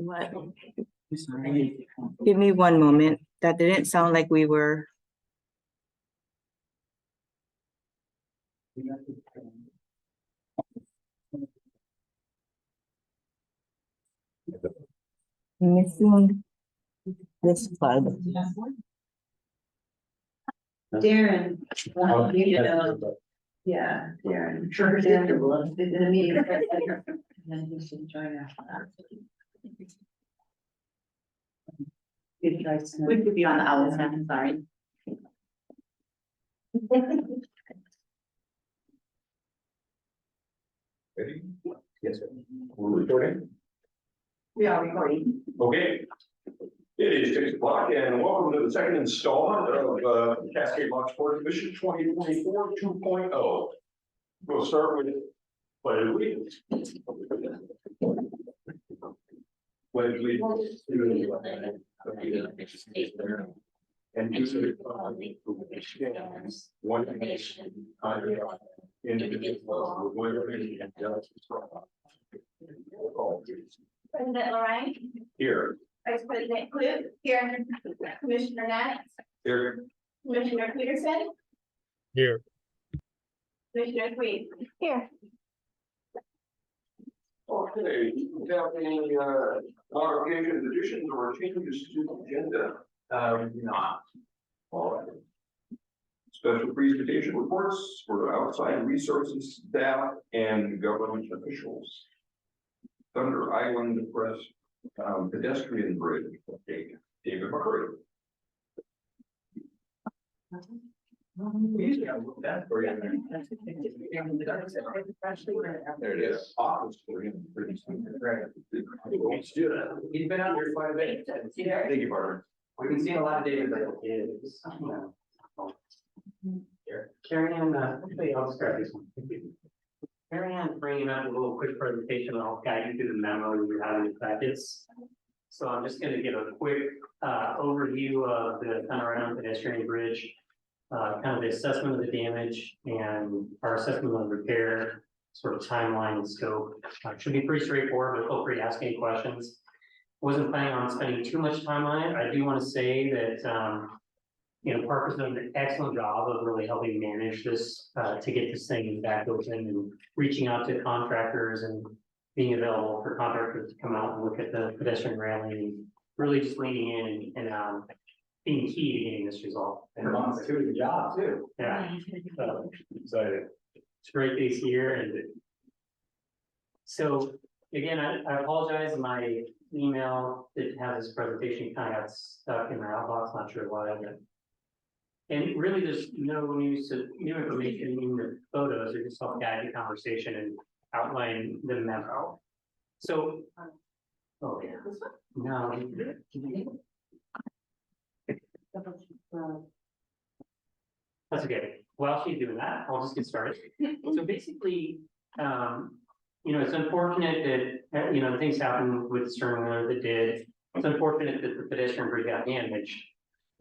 What? I'm sorry. Give me one moment. That didn't sound like we were. Missing this plug. Darren, you know, yeah, Darren. Sure, Darren. The meeting. And then he should join after that. We could be on the owl stand, sorry. Ready? Yes, sir. We're recording. We are recording. Okay. It is 6 o'clock and welcome to the second installment of Cascade Lock Sports Mission 2024 2.0. We'll start with pledge of allegiance. Pledge allegiance to the flag of the United States and to the republic which stands one nation under God, indivisible, with liberty and justice for all. President Lorraine, Here. Vice President Clute, here, Commissioner Nat, Here. Commissioner Peterson, Here. Commissioner Sweet. Here. Okay, without any modifications, additions, or changes to the agenda? Not. All right. Special presentation reports for outside resources, staff, and government officials. Thunder Island Press pedestrian bridge update. David McCurry. There it is. Office for him. He's been out here quite a bit. Thank you, Barbara. We've been seeing a lot of David. Carrie Ann, actually, I'll start this one. Carrie Ann bringing up a little quick presentation. I'll guide you through the memo that you're having in practice. So I'm just going to give a quick overview of the Thunder Island pedestrian bridge, kind of the assessment of the damage and our assessment of repair, sort of timeline and scope. Should be pretty straightforward, but feel free to ask any questions. Wasn't planning on spending too much time on it. I do want to say that Parker's done an excellent job of really helping manage this to get this thing back open and reaching out to contractors and being available for contractors to come out and look at the pedestrian railing and really just leaning in and being key to getting this resolved. And Mom's doing the job too. Yeah, so Excited. it's great days here. And so again, I apologize. My email that has this presentation kind of got stuck in my outbox, not sure why, but. And really, there's no new information in the photos. They're just help guide the conversation and outline the memo. So, oh yeah, no. That's okay. While she's doing that, I'll just get started. So basically, it's unfortunate that things happened with Sternler that did. It's unfortunate that the pedestrian bridge got damaged.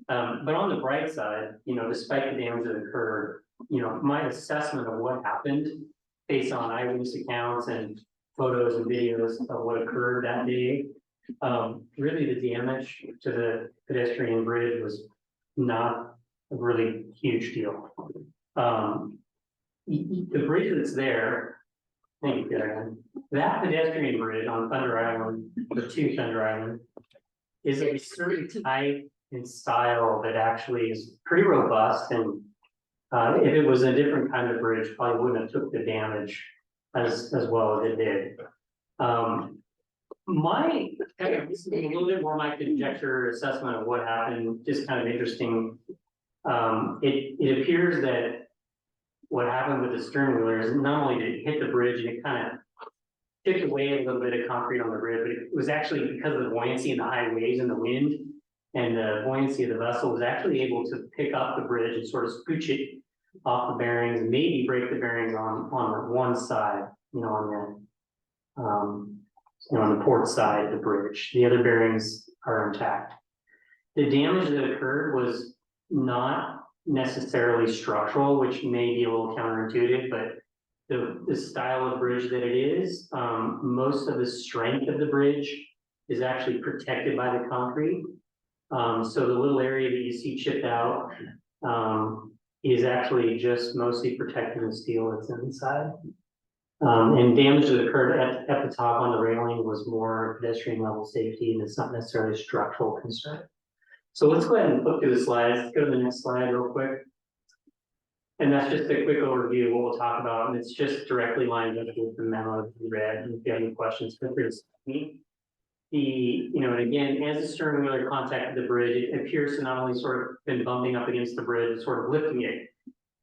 But on the bright side, despite the damage that occurred, my assessment of what happened based on eyewitness accounts and photos and videos of what occurred that day, really the damage to the pedestrian bridge was not a really huge deal. The bridge that's there, thank you, Darren, that pedestrian bridge on Thunder Island, or to Thunder Island, is a certain type and style that actually is pretty robust, and if it was a different kind of bridge, probably wouldn't have took the damage as well as it did. This is a little bit more my conjecture assessment of what happened, just kind of interesting. It appears that what happened with the stern wheeler is not only did it hit the bridge and it kind of took away a little bit of concrete on the bridge, but it was actually because of the buoyancy and the high waves and the wind. And the buoyancy of the vessel was actually able to pick up the bridge and sort of scooch it off the bearings, and maybe break the bearings on the one side, on the port side of the bridge. The other bearings are intact. The damage that occurred was not necessarily structural, which may be a little counterintuitive, but the style of bridge that it is, most of the strength of the bridge is actually protected by the concrete. So the little area that you see chipped out, is actually just mostly protecting the steel that's inside. And damage that occurred at the top on the railing was more pedestrian level safety, and it's not necessarily a structural concern. So let's go ahead and flip through the slides. Let's go to the next slide real quick. And that's just a quick overview of what we'll talk about, and it's just directly lined up with the memo that we read. And if you have any questions, feel free to stop me. And again, as the stern wheeler contacted the bridge, it appears to not only sort of been bumping up against the bridge, sort of lifting it.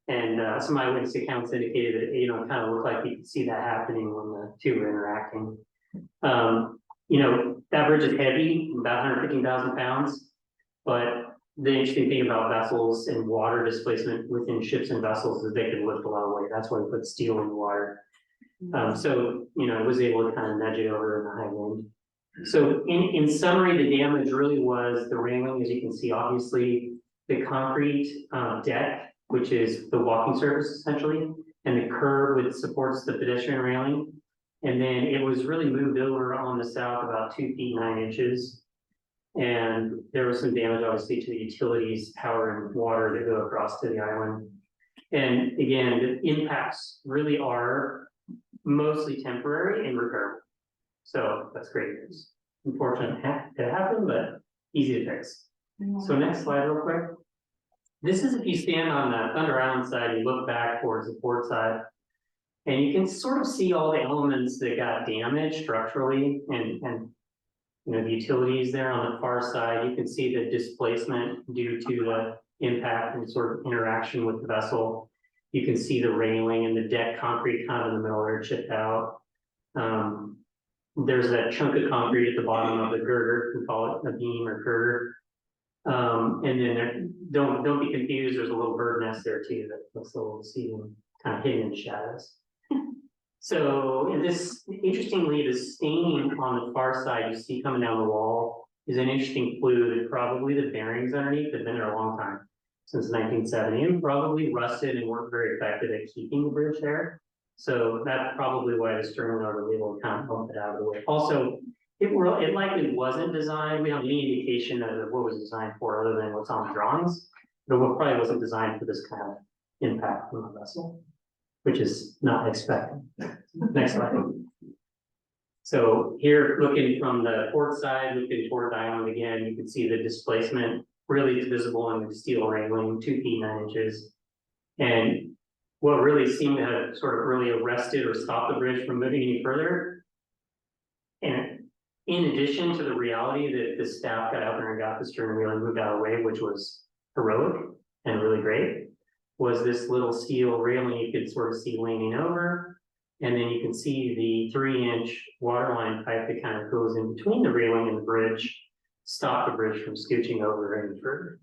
And some eyewitness accounts indicated that, it kind of looked like you could see that happening when the two were interacting. That bridge is heavy, about 115,000 pounds, but the interesting thing about vessels and water displacement within ships and vessels is they can lift a lot of weight. That's why we put steel in the water. It was able to kind of nudge it over in the high wind. So in summary, the damage really was the railing, as you can see, obviously, the concrete deck, which is the walking surface essentially, and the curb which supports the pedestrian railing. And then it was really moved over on the south about 2 feet 9 inches. And there was some damage obviously to the utilities, power and water that go across to the island. And again, the impacts really are mostly temporary and repairable. So that's great news. Unfortunate it happened, but easy to fix. So next slide real quick. This is if you stand on the Thunder Island side, you look back towards the port side, and you can sort of see all the elements that got damaged structurally and the utilities there on the far side. You can see the displacement due to the impact and sort of interaction with the vessel. You can see the railing and the deck concrete kind of in the middle there chipped out. There's that chunk of concrete at the bottom of the girder, we call it a beam or girder. And then don't be confused, there's a little bird nest there too that looks a little deceiving, kind of hidden in shadows. So interestingly, the staining on the far side you see coming down the wall is an interesting clue that probably the bearings underneath have been there a long time, since 1970, and probably rusted and weren't very effective at keeping the bridge there. So that's probably why the stern wheeler was able to kind of bump it out of the way. Also, it likely wasn't designed. We don't have any indication of what was designed for other than what's on the drawings. But it probably wasn't designed for this kind of impact from the vessel, which is not expected. Next slide. So here, looking from the port side, looking toward the island again, you can see the displacement really visible in the steel railing, 2 feet 9 inches. And what really seemed to have sort of really arrested or stopped the bridge from moving any further. And in addition to the reality that the staff got out there and got the stern wheel and moved out of the way, which was heroic and really great, was this little steel railing you could sort of see leaning over. And then you can see the 3-inch water line pipe that kind of goes in between the railing and the bridge, stop the bridge from scooching over any further.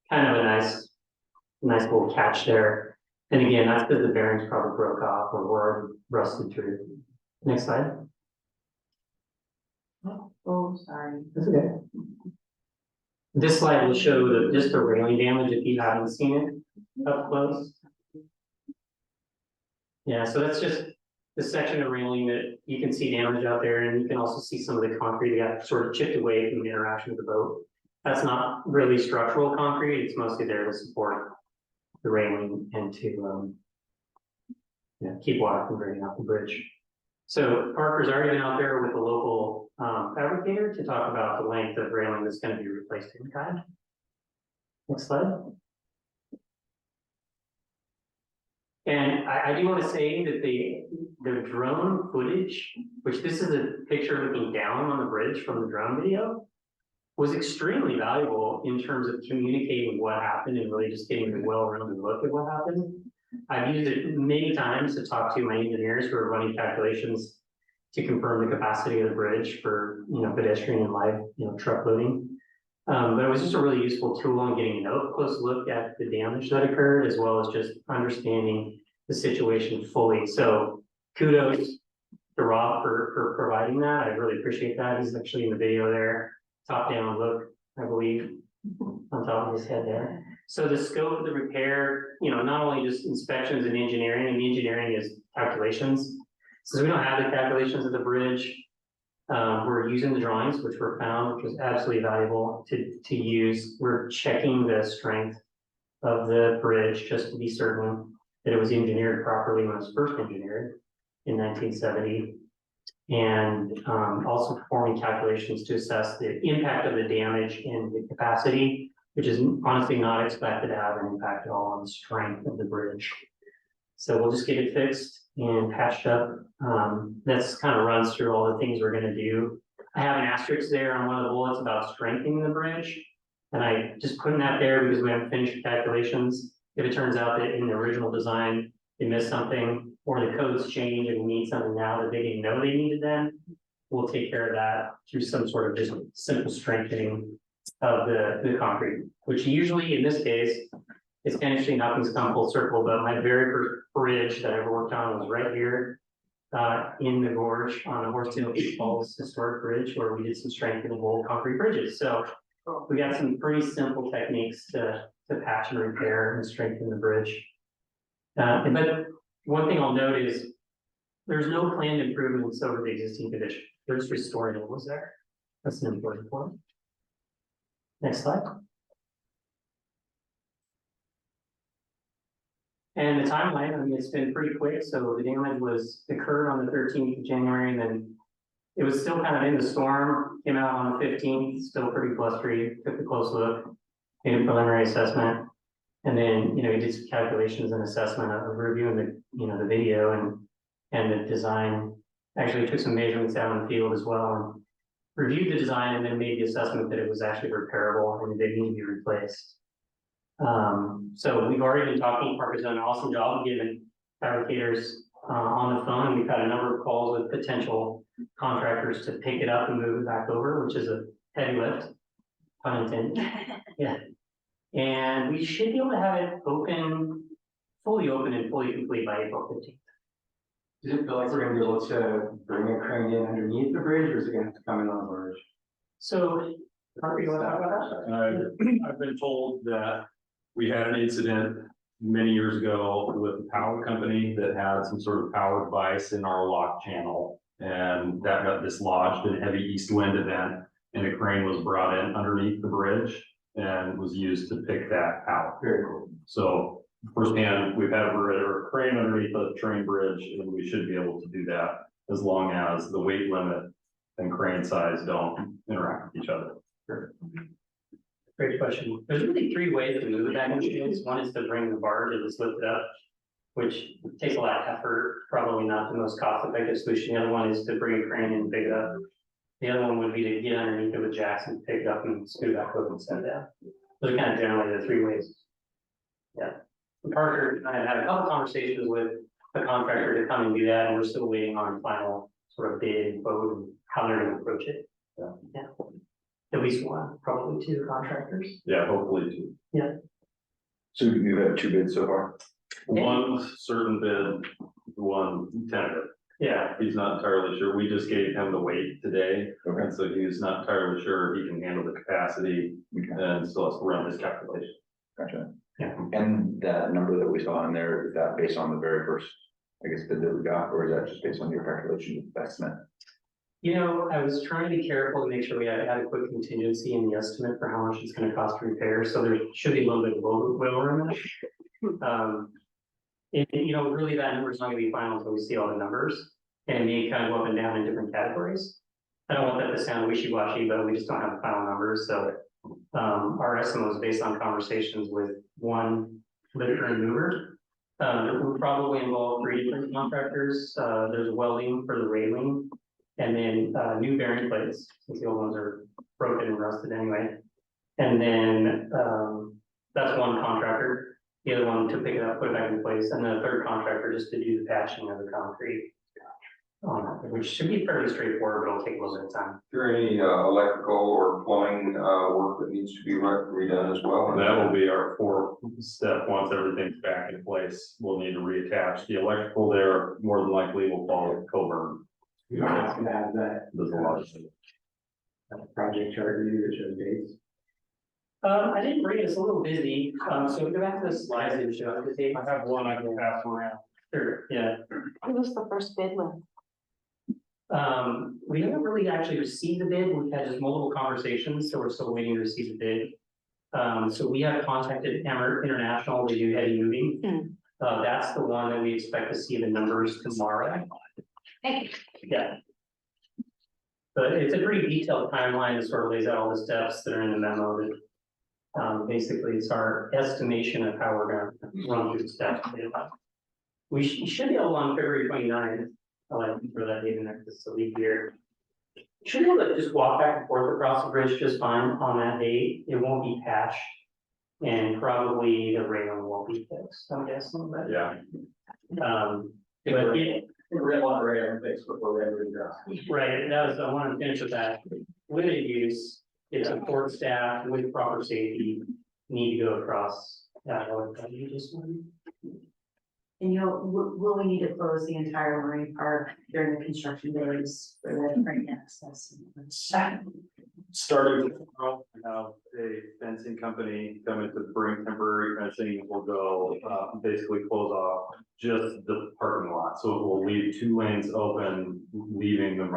Kind of a nice little catch there. And again, that's because the bearings probably broke off or were rusted through. Next slide. Oh, sorry. That's okay. This slide will show just the railing damage if you haven't seen it up close. Yeah, so that's just the section of railing that you can see damage out there, and you can also see some of the concrete that got sort of chipped away from the interaction with the boat. That's not really structural concrete, it's mostly there to support the railing and to keep water from draining off the bridge. So Parker's already been out there with a local fabricator to talk about the length of railing that's going to be replaced in kind. Next slide. And I do want to say that the drone footage, which this is a picture looking down on the bridge from the drone video, was extremely valuable in terms of communicating what happened and really just getting a well-rounded look at what happened. I've used it many times to talk to my engineers who are running calculations to confirm the capacity of the bridge for pedestrian and light truck loading. But it was just a really useful tool in getting a close look at the damage that occurred, as well as just understanding the situation fully. So kudos to Rob for providing that. I really appreciate that. He's actually in the video there, top down look, I believe, on top of his head there. So the scope of the repair, not only just inspections and engineering is calculations. Since we don't have the calculations of the bridge, We're using the drawings, which were found, which was absolutely valuable to use. We're checking the strength of the bridge just to be certain that it was engineered properly when it was first engineered in 1970. And also performing calculations to assess the impact of the damage in the capacity, which is honestly not expected to have an impact at all on the strength of the bridge. So we'll just get it fixed and patched up. That's kind of runs through all the things we're gonna do. I have an asterisk there on one of the bullets about strengthening the bridge. And I just putting that there because we haven't finished the calculations. If it turns out that in the original design, they missed something, or the codes change and we need something now that they didn't know they needed then, we'll take care of that through some sort of just simple strengthening of the concrete, which usually in this case, it's kind of interesting how things come full circle, but my very first bridge that I ever worked on was right here in the gorge on the Horsetail Falls Historic Bridge, where we did some strengthening of old concrete bridges. So we got some pretty simple techniques to patch and repair and strengthen the bridge. But one thing I'll note is there's no planned improvements over the existing condition. We're just restoring what was there. That's an important point. Next slide. And the timeline, I mean, it's been pretty quick. So the damage occurred on the 13th of January, and then it was still kind of in the storm, came out on the 15th, still pretty blustery, took a close look, made a preliminary assessment. And then, he did some calculations and assessment of reviewing the video and the design. Actually took some measurements out in the field as well and reviewed the design and then made the assessment that it was actually repairable and it didn't need to be replaced. So we've already been talking, Parker's done an awesome job of giving fabricators on the phone. We've had a number of calls with potential contractors to pick it up and move it back over, which is a heavy lift, pun intended. Yeah. And we should be able to have it fully open and fully complete by April 15th. Does it feel like we're gonna be able to bring a crane in underneath the bridge, or is it gonna have to come in on the bridge? So, Parker, you want to talk about that? I've been told that we had an incident many years ago with a power company that had some sort of power device in our lock channel. And that got dislodged in a heavy east wind event, and a crane was brought in underneath the bridge and was used to pick that out. Very cool. So firsthand, we've had a crane underneath a train bridge, and we should be able to do that as long as the weight limit and crane size don't interact with each other. Great question. There's really three ways to move it back into this. One is to bring the barge and just lift it up, which takes a lot of effort, probably not the most cost-effective solution. The other one is to bring a crane in and pick it up. The other one would be to get underneath it with jacks and pick it up and scoot it back over and send it down. Those are kind of generally the three ways. Yeah. And Parker and I have had a couple conversations with a contractor to come and do that, and we're still waiting on final sort of bid and vote and how they're going to approach it. Yeah. At least one, probably two contractors. Yeah, hopefully two. Yeah. So you have two bids so far? One certain bid, one tentative. Yeah. He's not entirely sure. We just gave him the weight today. Okay. And so he's not entirely sure he can handle the capacity and still has to run his calculation. Gotcha. Yeah. And that number that we saw in there, is that based on the very first, I guess, bid that we got, or is that just based on your calculation estimate? I was trying to be careful to make sure we had adequate contingency in the estimate for how much it's going to cost to repair. So there should be a little bit of wiggle room in it. Really that number is not going to be final until we see all the numbers, and it may kind of go up and down in different categories. I don't want that to sound wishy-washy, but we just don't have the final numbers. So our estimate was based on conversations with one lifter and mover. It would probably involve 3 different contractors. There's welding for the railing, and then new bearing plates, since the old ones are broken and rusted anyway. And then that's one contractor. The other one to pick it up, put it back in place, and then a third contractor just to do the patching of the concrete. Which should be fairly straightforward, but it'll take a little bit of time. Is there any electrical or plumbing work that needs to be redone as well? And that will be our 4th step. Once everything's back in place, we'll need to reattach the electrical there. More than likely, we'll call it Coburn. You're not gonna have that There's a lot of things. project chart review that shows dates. I didn't bring it, it's a little busy, so go back to the slides and show the date. I have one I can pass around. Sure, yeah. Who was the first bid with? We haven't really actually received the bid. We've had just multiple conversations, so we're still waiting to receive the bid. So we have contacted International, they do heavy moving. That's the one that we expect to see the numbers tomorrow. Yeah. But it's a pretty detailed timeline that sort of lays out all the steps that are in the memo that, basically it's our estimation of how we're gonna run through the steps. We should be able on February 29th. I like to throw that date in there because it's a leap year. Should be able to just walk back and forth across the bridge just fine on that date. It won't be patched. And probably the railing won't be fixed, I'm guessing, but. Yeah. But it, Red one right on face before red would drop. right, I want to finish with that. Limited use, it supports staff with proper safety, need to go across that road. You just want. And will we need to close the entire marine park during the construction days for the train access? Starting tomorrow, we have a fencing company coming to bring temporary fencing. Will go, basically close off just the parking lot. So it will leave 2 lanes open, leaving the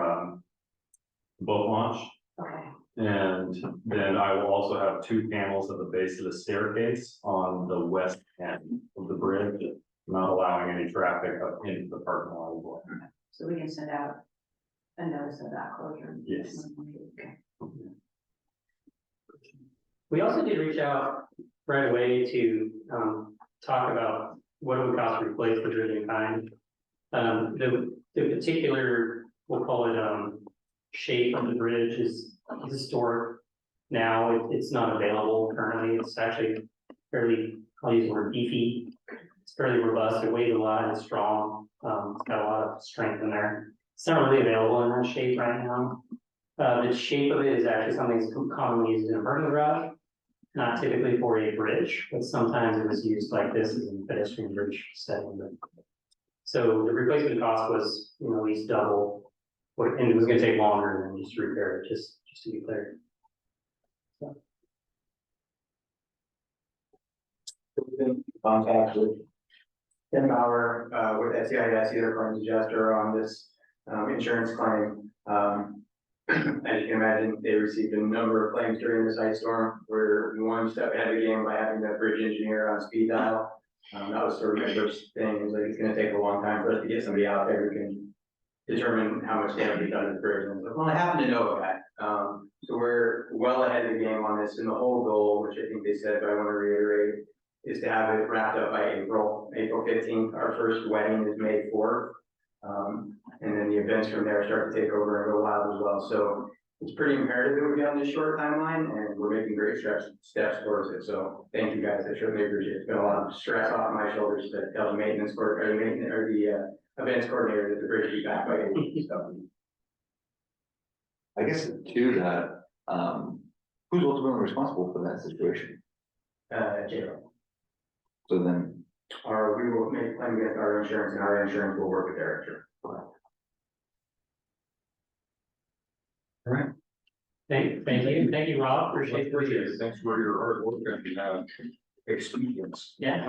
boat launch. Okay. And then I will also have 2 panels at the base of the staircase on the west end of the bridge, not allowing any traffic up into the parking lot as well. So we can send out a notice of that closure. Yes. Okay. We also did reach out right away to talk about what it would cost to replace the bridge in kind. The particular, we'll call it shape of the bridge is historic. Now it's not available currently. It's actually fairly, I'll use the word beefy. It's fairly robust. It weighs a lot. It's strong. It's got a lot of strength in there. It's not really available in that shape right now. The shape of it is actually something that's commonly used in a parking garage, not typically for a bridge, but sometimes it was used like this as a pedestrian bridge setting. So the replacement cost was, at least double, and it was going to take longer than just to repair it, just to be clear. Contact with Tim Bauer, with SCIS, either current adjuster on this, insurance claim. As you can imagine, they received a number of claims during this ice storm. We're one step ahead of the game by having the bridge engineer on speed dial. That was sort of my first thing. It was like, it's gonna take a long time for us to get somebody out there who can determine how much damage we've done to the bridge. And I was like, well, I happen to know a guy. So we're well ahead of the game on this, and the whole goal, which I think they said, but I want to reiterate, is to have it wrapped up by April 15th. Our first wedding is May 4th. And then the events from there start to take over and go wild as well. So it's pretty imperative that we be on this short timeline, and we're making great steps towards it. So thank you guys. I certainly appreciate it. It's been a lot of stress off my shoulders to tell the maintenance or the events coordinator that the bridge will be back by April. So. I guess to that, who's ultimately responsible for that situation? Jail. So then, We will make a claim against our insurance, and our insurance will work with their insurance. Thank you, Rob. Appreciate it. Thanks for your hard work and experience. Yeah.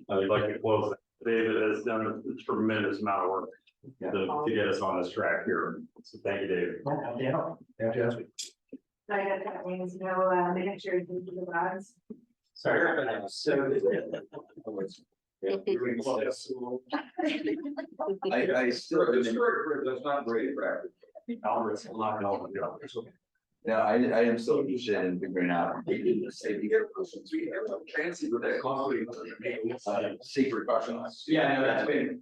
I would like to close that. David has done a tremendous amount of work to get us on this track here. So thank you, David. Fantastic. I got that means no, making sure you do the rods. Sorry. I still didn't. That's not great practice. No, I am still interested in figuring out. Fancy with that. Secret questions. Yeah, no, that's been,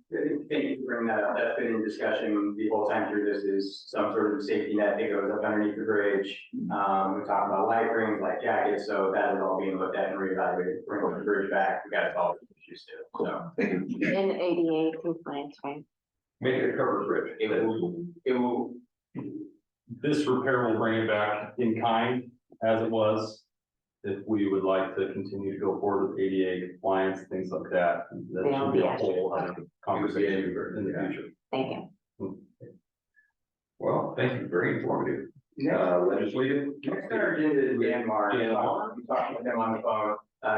thank you for bringing that up. That's been in discussion the whole time through this, is some sort of safety net that goes up underneath the bridge. We talk about life rings, life jackets, so that is all being looked at and reevaluated. Bring the bridge back, we got to solve the issues too. So Thank you. In ADA compliance, right? Make it a covered bridge. it will, This repair will bring it back in kind as it was. If we would like to continue to go forward with ADA compliance, things like that, that should be a whole other conversation in the future. Thank you. Well, thank you, very informative. Legislative. next on our agenda is Dan Marr. I'm talking with him on the phone.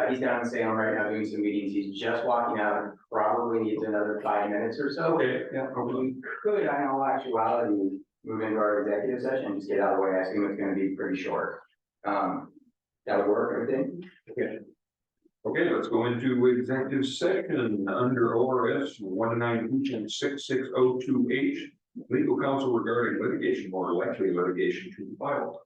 He's down in Salem right now doing some meetings. He's just walking out, probably needs another 5 minutes or so. Okay, yeah. We could, in all actuality, move into our executive session, and just get out of the way. I assume it's gonna be pretty short. That would work, everything? Okay, let's go into executive session under ORS 192.66028. Legal counsel regarding litigation or likely litigation to be filed.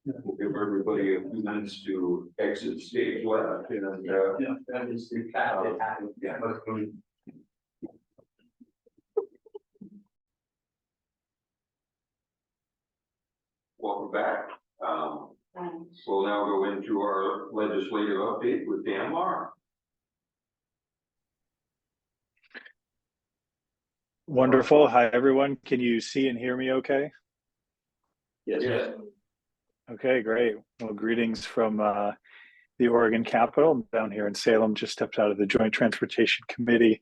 We'll give everybody a few minutes to exit stage left and, That is the fact that happened, yeah, most of them. welcome back. We'll now go into our legislative update with Dan Marr. Wonderful. Hi, everyone. Can you see and hear me okay? Yes. Okay, great. Well, greetings from the Oregon Capitol. I'm down here in Salem, just stepped out of the Joint Transportation Committee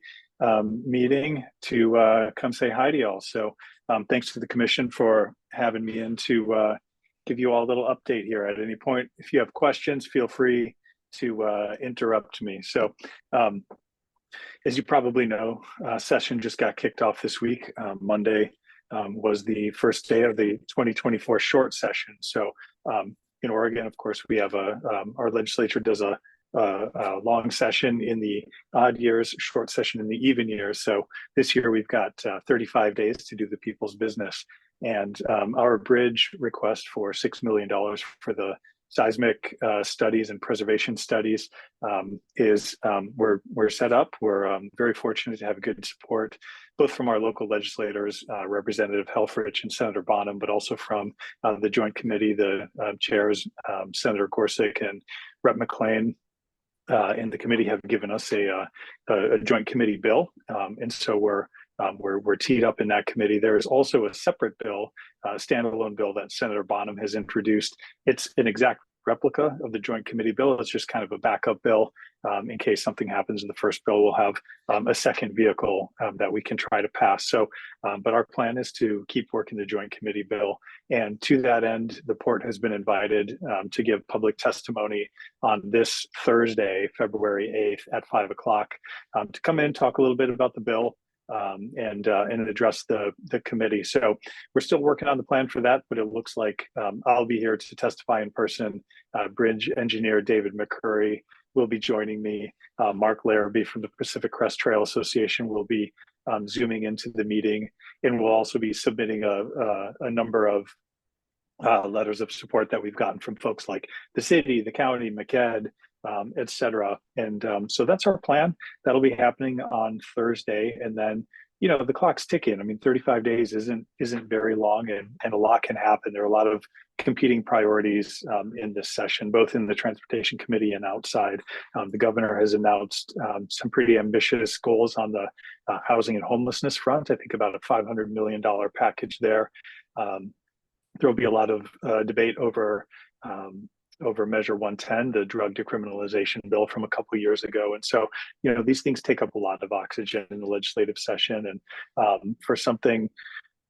meeting to come say hi to y'all. So thanks to the commission for having me in to give you all a little update here. At any point, if you have questions, feel free to interrupt me. So as you probably know, session just got kicked off this week. Monday was the first day of the 2024 short session. So in Oregon, of course, we have our legislature does a long session in the odd years, short session in the even years. So this year we've got 35 days to do the people's business. And our bridge request for $6 million for the seismic studies and preservation studies is we're set up. We're very fortunate to have good support, both from our local legislators, Representative Helfrich and Senator Bonham, but also from the Joint Committee, the chairs, Senator Gorsuch and Rep. McClain. And the committee have given us a joint committee bill, and so we're teed up in that committee. There is also a separate bill, standalone bill that Senator Bonham has introduced. It's an exact replica of the joint committee bill. It's just kind of a backup bill in case something happens in the first bill. We'll have a second vehicle that we can try to pass. So, but our plan is to keep working the joint committee bill. And to that end, the port has been invited to give public testimony on this Thursday, February 8th at 5 o'clock to come in, talk a little bit about the bill, and address the committee. So we're still working on the plan for that, but it looks like I'll be here to testify in person. Bridge engineer David McCurry will be joining me. Mark Larrabee from the Pacific Crest Trail Association will be zooming into the meeting, and we'll also be submitting a number of letters of support that we've gotten from folks like the city, the county, McEd, et cetera. And so that's our plan. That'll be happening on Thursday. And then, you know, the clock's ticking. I mean, 35 days isn't very long, and a lot can happen. There are a lot of competing priorities in this session, both in the Transportation Committee and outside. The governor has announced some pretty ambitious goals on the housing and homelessness front. I think about a $500 million package there. There'll be a lot of debate over Measure 110, the drug decriminalization bill from a couple of years ago. And so, you know, these things take up a lot of oxygen in the legislative session. And for something,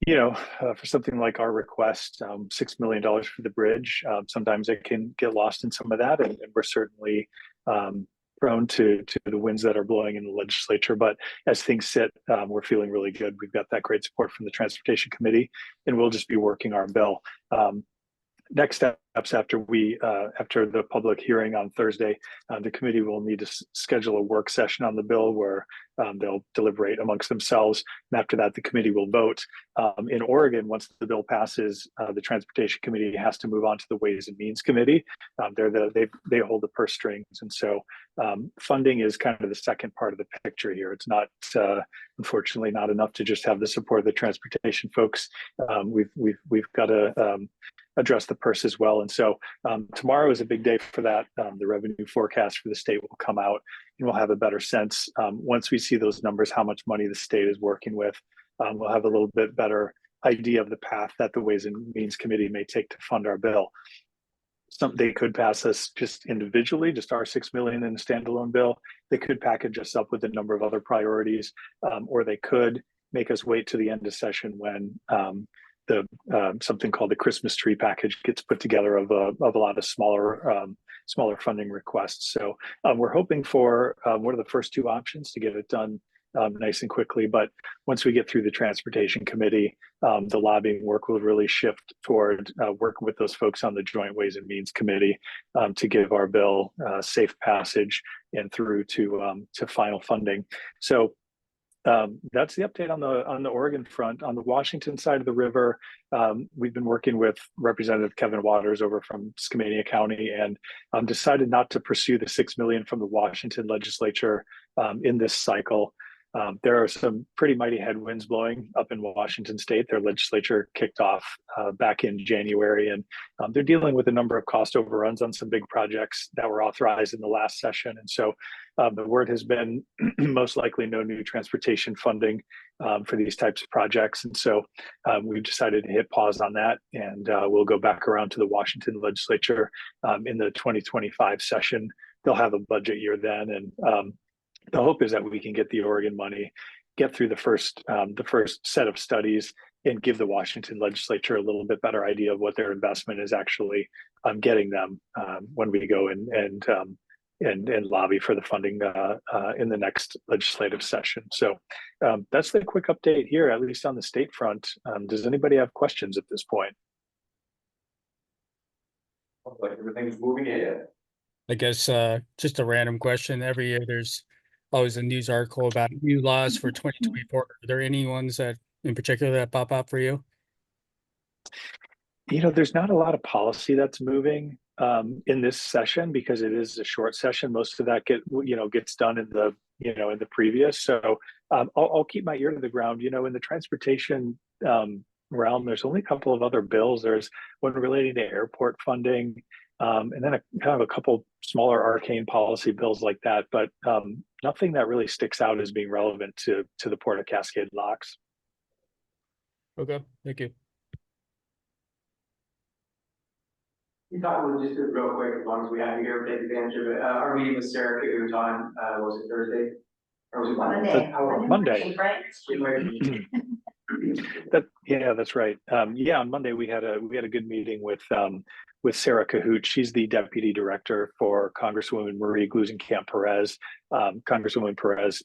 for something like our request, $6 million for the bridge, sometimes it can get lost in some of that. And we're certainly prone to the winds that are blowing in the legislature. But as things sit, we're feeling really good. We've got that great support from the Transportation Committee, and we'll just be working our bill. Next steps after the public hearing on Thursday, the committee will need to schedule a work session on the bill where they'll deliberate amongst themselves. And after that, the committee will vote. In Oregon, once the bill passes, the Transportation Committee has to move on to the Ways and Means Committee. They hold the purse strings, and so funding is kind of the second part of the picture here. It's not, unfortunately, not enough to just have the support of the transportation folks. We've got to address the purse as well. And so tomorrow is a big day for that. The revenue forecast for the state will come out, and we'll have a better sense once we see those numbers, how much money the state is working with. We'll have a little bit better idea of the path that the Ways and Means Committee may take to fund our bill. They could pass us just individually, just our $6 million in a standalone bill. They could package us up with a number of other priorities, or they could make us wait to the end of session when something called the Christmas tree package gets put together of a lot of smaller funding requests. So we're hoping for one of the first two options to get it done nice and quickly. But once we get through the transportation committee, the lobbying work will really shift toward working with those folks on the Joint Ways and Means Committee to give our bill safe passage and through to final funding. So that's the update on the Oregon front. On the Washington side of the river, we've been working with Representative Kevin Waters over from Skamania County and decided not to pursue the $6 million from the Washington legislature in this cycle. There are some pretty mighty headwinds blowing up in Washington state. Their legislature kicked off back in January, and they're dealing with a number of cost overruns on some big projects that were authorized in the last session. And so the word has been most likely no new transportation funding for these types of projects. And so we've decided to hit pause on that, and we'll go back around to the Washington legislature in the 2025 session. They'll have a budget year then, and the hope is that we can get the Oregon money, get through the first set of studies, and give the Washington legislature a little bit better idea of what their investment is actually getting them when we go and lobby for the funding in the next legislative session. So that's the quick update here, at least on the state front. Does anybody have questions at this point? Looks like everything's moving ahead. I guess just a random question. Every year there's always a news article about new laws for 2024. Are there any ones that in particular that pop up for you? You know, there's not a lot of policy that's moving in this session because it is a short session. Most of that gets done in the previous. So I'll keep my ear to the ground. You know, in the transportation realm, there's only a couple of other bills. There's one relating to airport funding, and then a couple smaller arcane policy bills like that, but nothing that really sticks out as being relevant to the Port of Cascade locks. Okay, thank you. You talked about just real quick, as long as we have you here, take advantage of it. Our meeting with Sarah Cahoots on, was it Thursday? Or was it Monday? Monday. Right? That's right. On Monday we had a good meeting with Sarah Cahoots. She's the deputy director for Congresswoman Marie Gluesenkamp Perez. Congresswoman Perez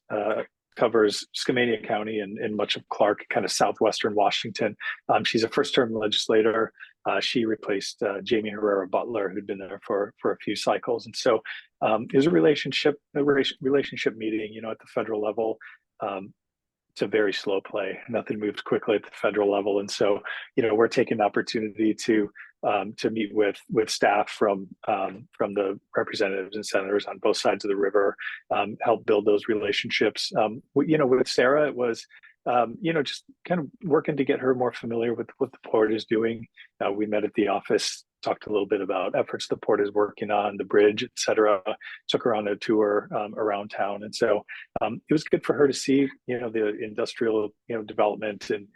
covers Skamania County and much of Clark, kind of southwestern Washington. She's a first-term legislator. She replaced Jamie Herrera Butler, who'd been there for a few cycles, and so it was a relationship meeting. You know, at the federal level, it's a very slow play. Nothing moves quickly at the federal level, and so we're taking the opportunity to meet with staff from the representatives and senators on both sides of the river, help build those relationships. With Sarah, it was just kind of working to get her more familiar with what the port is doing. We met at the office, talked a little bit about efforts the port is working on, the bridge, et cetera. Took her on a tour around town. And so it was good for her to see, the industrial, development and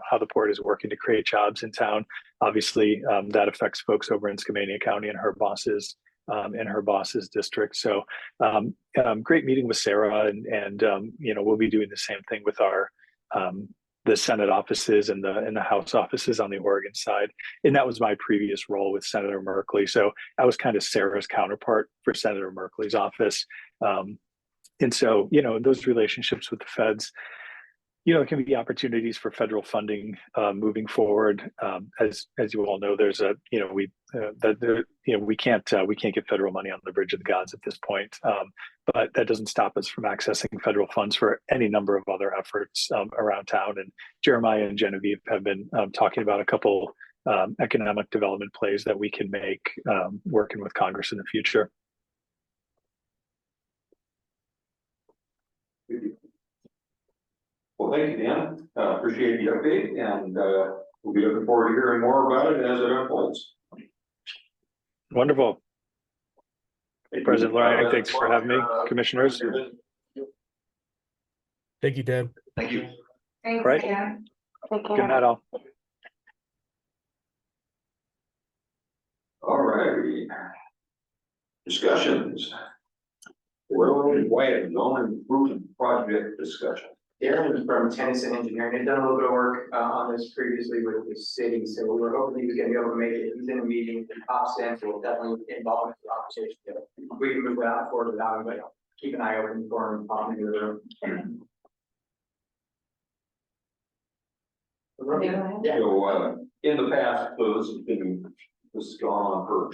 how the port is working to create jobs in town. Obviously, that affects folks over in Skamania County and her bosses in her boss's district. So great meeting with Sarah, and we'll be doing the same thing with our the Senate offices and the House offices on the Oregon side. And that was my previous role with Senator Merkley. So I was kind of Sarah's counterpart for Senator Merkley's office. And so, those relationships with the feds, there can be opportunities for federal funding moving forward. As you all know, there's we can't get federal money on the Bridge of the Gods at this point, but that doesn't stop us from accessing federal funds for any number of other efforts around town. And Jeremiah and Genevieve have been talking about a couple economic development plays that we can make working with Congress in the future. Well, thank you, Dan. Appreciate the update, and we'll be looking forward to hearing more about it as it unfolds. Wonderful. President Lorraine, thanks for having me. Commissioners. Thank you, Deb. Thank you. Thanks, Right. Dan. Take Good care. night, all. All righty. Discussions. Railroad Wyatt Zone Improvement Project discussion. Darren from Tennyson Engineering had done a little bit of work on this previously with the city, so we were hoping he was gonna be able to make it. He's in a meeting, pops in, so we'll definitely involve him in the conversation. We can move that forward without him, but keep an eye open for him popping into the room. Yeah. So, in the past, so this has gone on for,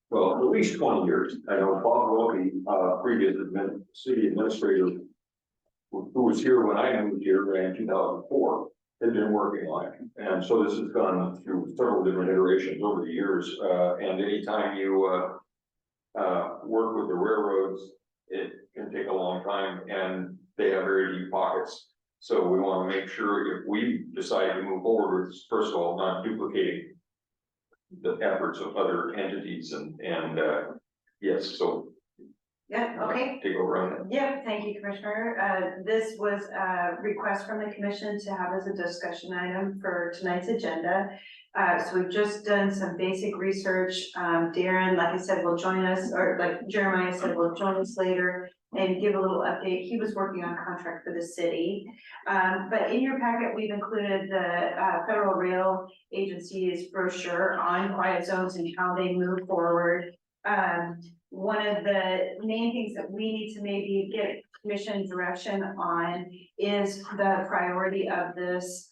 well, at least 20 years. I know Bob Wilkie, previous city administrator, who was here when I moved here in 2004, had been working on it. And so this has gone through several different iterations over the years. And anytime you, work with the railroads, it can take a long time and they have very deep pockets. So we want to make sure if we decide to move forward with this, first of all, not duplicating the efforts of other entities and yes, so. Yeah, okay. Take over on that. Yeah, thank you, Commissioner. This was a request from the commission to have as a discussion item for tonight's agenda. So we've just done some basic research. Darren, like I said, will join us, or like Jeremiah said, will join us later and give a little update. He was working on contract for the city. But in your packet, we've included the Federal Rail Agency's brochure on quiet zones and how they move forward. One of the main things that we need to maybe get commission direction on is the priority of this,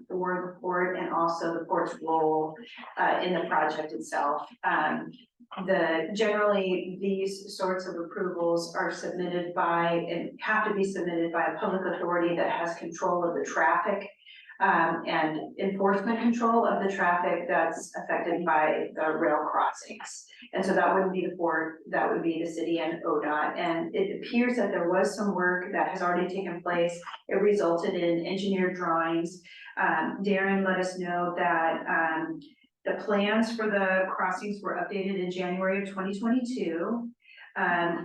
the word port, and also the port's role in the project itself. Generally these sorts of approvals are submitted by, and have to be submitted by a public authority that has control of the traffic and enforcement control of the traffic that's affected by the rail crossings. And so that wouldn't be the port, that would be the city and ODOT. And it appears that there was some work that has already taken place. It resulted in engineered drawings. Darren let us know that the plans for the crossings were updated in January of 2022.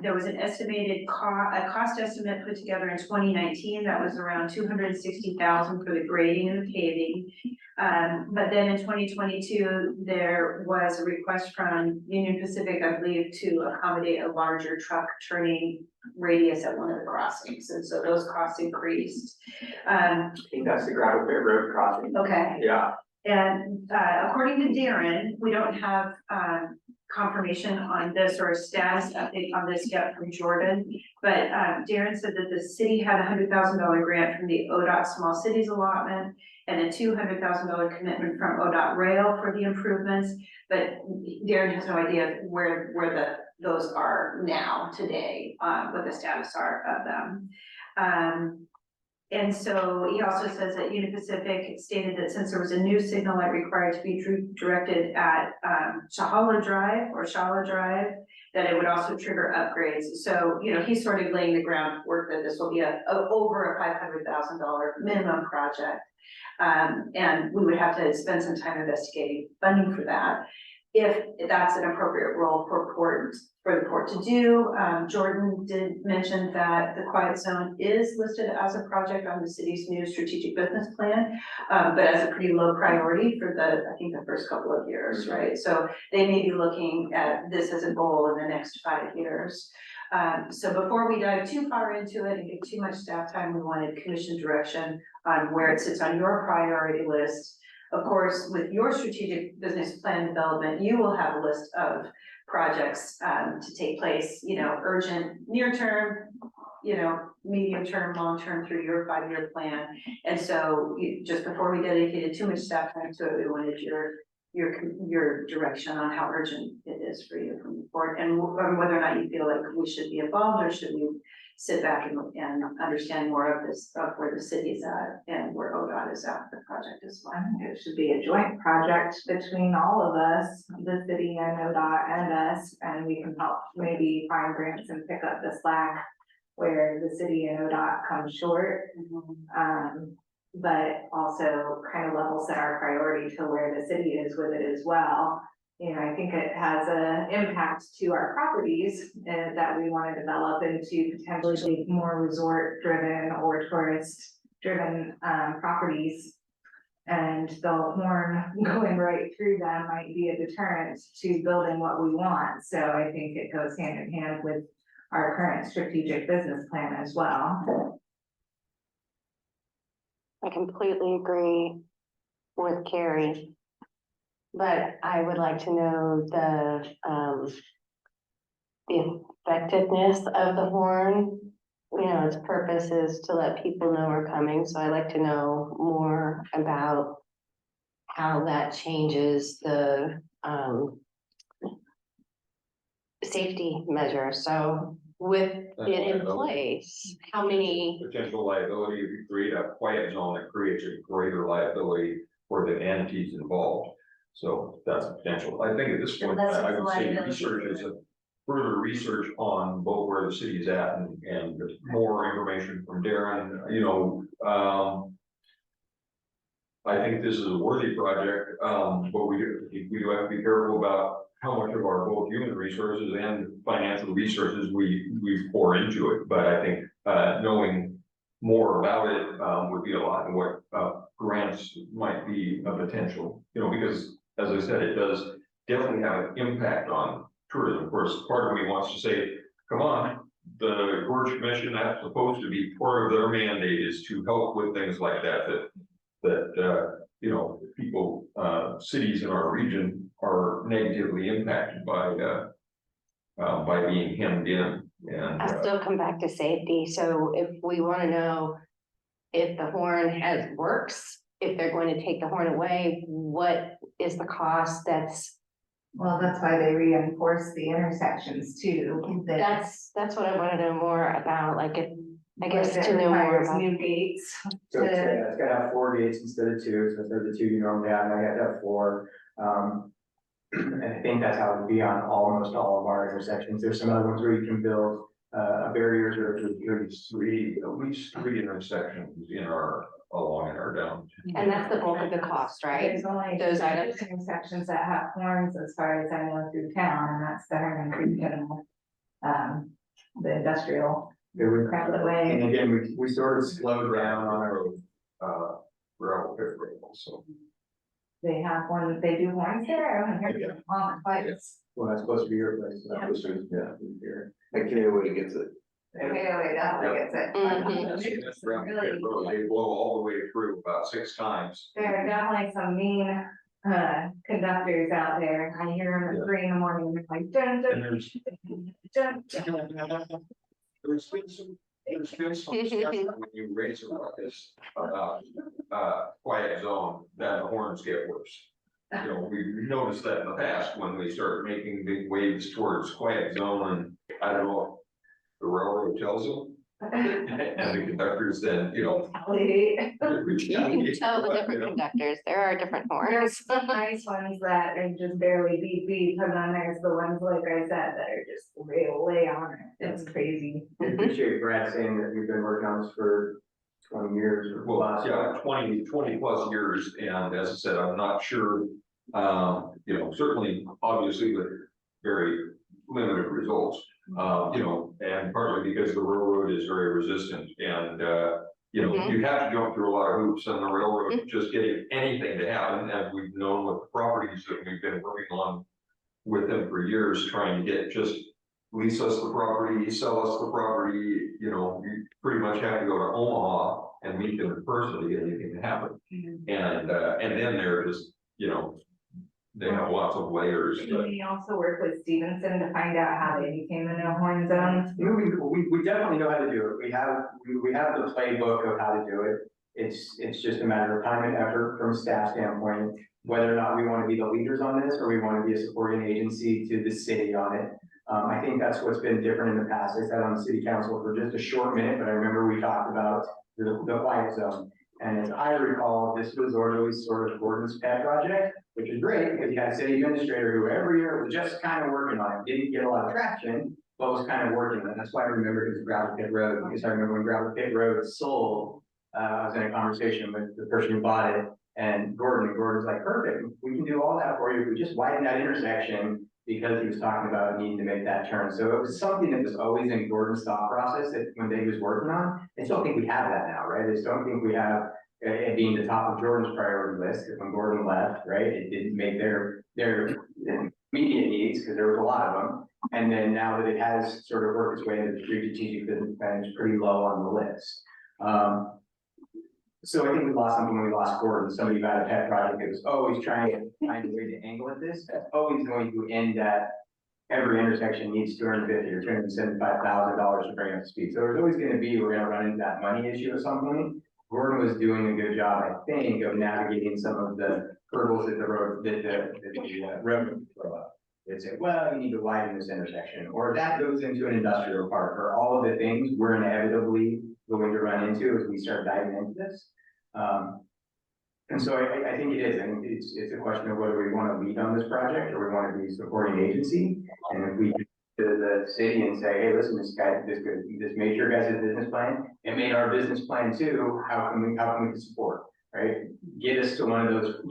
There was an estimated cost estimate put together in 2019 that was around $260,000 for the grading and the paving. But then in 2022, there was a request from Union Pacific, I believe, to accommodate a larger truck turning radius at one of the crossings. And so those costs increased. I think that's the gravel pit road crossing. Okay. Yeah. And according to Darren, we don't have confirmation on this or a status update on this yet from Jordan, but Darren said that the city had a $100,000 grant from the ODOT Small Cities allotment and a $200,000 commitment from ODOT Rail for the improvements, but Darren has no idea where those are now today, what the status are of them. And so he also says that Union Pacific stated that since there was a new signal light required to be directed at Shala Drive, that it would also trigger upgrades. So, you know, he's sort of laying the groundwork that this will be over a $500,000 minimum project. And we would have to spend some time investigating funding for that, if that's an appropriate role for the port to do. Jordan did mention that the quiet zone is listed as a project on the city's new strategic business plan, but as a pretty low priority for I think the first couple of years, right? So they may be looking at this as a goal in the next 5 years. So before we dive too far into it and give too much staff time, we wanted commission direction on where it sits on your priority list. Of course, with your strategic business plan development, you will have a list of projects to take place, you know, urgent, near term, you know, medium term, long term through your 5-year plan. And so just before we dedicated too much staff time to it, we wanted your direction on how urgent it is for you from the board, and whether or not you feel like we should be involved, or should we sit back and understand more of this, of where the city is at and where ODOT is at the project as well. I think it should be a joint project between all of us, the city and ODOT and us, and we can help maybe find grants and pick up the slack where the city and ODOT come short. But also kind of level set our priority to where the city is with it as well. You know, I think it has an impact to our properties that we want to develop into potentially more resort driven or tourist driven properties. And the horn going right through them might be a deterrent to building what we want. So I think it goes hand in hand with our current strategic business plan as well. I completely agree with Carrie, but I would like to know the effectiveness of the horn. You know, its purpose is to let people know we're coming, so I'd like to know more about how that changes the, safety measure. So with it in place, how many, Potential liability, if you create a quiet zone, that creates a greater liability for the entities involved. So that's a potential. I think at this point, Unless I it's would say liability. research is further research on both where the city is at and more information from Darren, I think this is a worthy project, but we do have to be careful about how much of our both human resources and financial resources we pour into it. But I think knowing more about it would be a lot, and what grants might be a potential, because as I said, it does definitely have an impact on tourism. Of course, part of me wants to say, come on, the Gorge Commission, that's supposed to be part of their mandate, is to help with things like that people, cities in our region are negatively impacted by being hemmed in. And I still come back to safety. So if we want to know if the horn works, if they're going to take the horn away, what is the cost that's, Well, that's why they reinforce the intersections too. that's what I want to know more about, like it, I guess Like to it know more requires about. new gates. So it's gotta have 4 gates instead of 2, so instead of the 2 you normally have, now you have to have 4. And I think that's how it would be on almost all of our intersections. There's some other ones where you can build barriers or at least three intersections along in our down. And that's the bulk of the cost, right? There's only Those 6 items. intersections that have horns as far as I know through town, and that's the Herman Creek and the industrial. Crowded way. And again, we sort of slowed down on our, Gravel pit road also. They have one, they do horns there, I haven't heard of on fights. well, that's supposed to be your place. So Yeah. this is, here. Like, KOA gets it. Okay, wait, definitely gets it. Mhm. They blow all the way through about 6 times. There are definitely some mean conductors out there. I hear them at 3 in the morning, they're like dun dun dun dun. There's been some discussion when you raise a ruckus about quiet zone, that the horns get worse. We've noticed that in the past when we start making big waves towards quiet zone, and I don't know if the railroad tells them. And the conductors then, Retaliate. You can tell the different conductors, there are different horns. There's some nice ones that are just barely beep beep, and then there's the ones, like I said, that are just real lay on it. It's crazy. I appreciate Brad saying that we've been working on this for 20 years or well, plus. yeah, 20 plus years, and as I said, I'm not sure, certainly, obviously with very limited results. And partly because the railroad is very resistant, and you have to jump through a lot of hoops on the railroad just getting anything to happen, as we've known with the properties that we've been working on with them for years, trying to get just lease us the property, sell us the property, you pretty much have to go to Omaha and meet them in person to get anything to happen. And then they're just, they have lots of layers. But We also work with Stevenson to find out how they became a no horn zone. We definitely know how to do it. We have the playbook of how to do it. It's just a matter of time and effort from a staff standpoint, whether or not we want to be the leaders on this or we want to be a supporting agency to the city on it. I think that's what's been different in the past. I sat on the city council for just a short minute, but I remember we talked about the quiet zone. And as I recall, this was always sort of Gordon's pet project, which is great because you had a city administrator who every year was just kind of working on it, didn't get a lot of traction, but was kind of working on it. That's why I remember it was Gravel Pit Road, because I remember when Gravel Pit Road sold, I was in a conversation with the person who bought it, and Gordon's like, perfect, we can do all that for you if we just widen that intersection, because he was talking about needing to make that turn. So it was something that was always in Gordon's thought process that when they was working on. I still think we have that now, right? I just don't think we have it being the top of Jordan's priority list, because when Gordon left, right, it didn't make their immediate needs, because there was a lot of them. And then now that it has sort of worked its way into the strategic business plan, it's pretty low on the list. So I think we lost something when we lost Gordon. Somebody who had a pet project that was always trying to find a way to angle at this. That's always going to end at every intersection needs $250,000 or $275,000 to bring up to speed. So there's always going to be, we're going to run into that money issue at some point. Gordon was doing a good job, I think, of navigating some of the hurdles that the road, that the railroad would throw up. They'd say, well, you need to widen this intersection, or that goes into an industrial park, or all of the things we're inevitably going to run into as we start diving into this. And so I think it is. I think it's a question of whether we want to lead on this project or we want to be supporting agency. And if we go to the city and say, hey, listen, this made your guys' business plan, it made our business plan too. How can we support? Right? Get us to one of those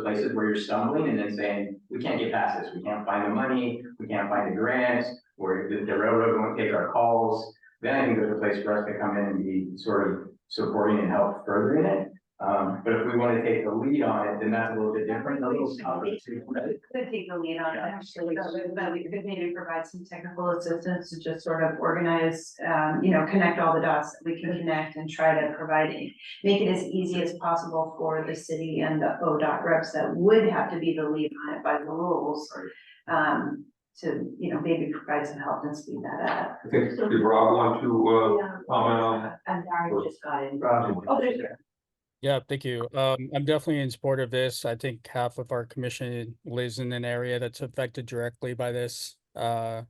places where you're stumbling and then saying, we can't get past this. We can't find the money, we can't find the grants, or the railroad won't take our calls. Then I think there's a place for us to come in and be sort of supporting and help furthering it. But if we want to take the lead on it, then that's a little bit different, a little tougher to, right? Could take the lead on it, actually, but we could maybe provide some technical assistance to just sort of organize, connect all the dots that we can connect and try to make it as easy as possible for the city and the ODOT reps that would have to be the lead on it by the rules. To, maybe provide some help and speed that up. I think, did Rob want to, comment on? And Darren just got in. Oh, there's. Yeah, thank you. I'm definitely in support of this. I think half of our commission lives in an area that's affected directly by this. I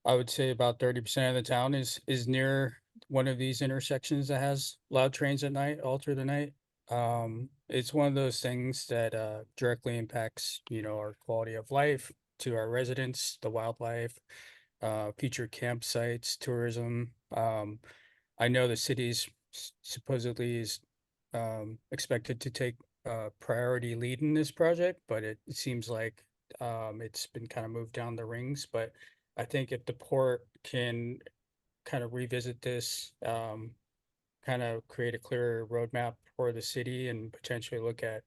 would say about 30% of the town is near one of these intersections that has loud trains at night, all through the night. It's one of those things that directly impacts, our quality of life, to our residents, the wildlife, future campsites, tourism. I know the city's supposedly is expected to take priority lead in this project, but it seems like it's been kind of moved down the rings. But I think if the port can kind of revisit this, kind of create a clearer roadmap for the city and potentially look at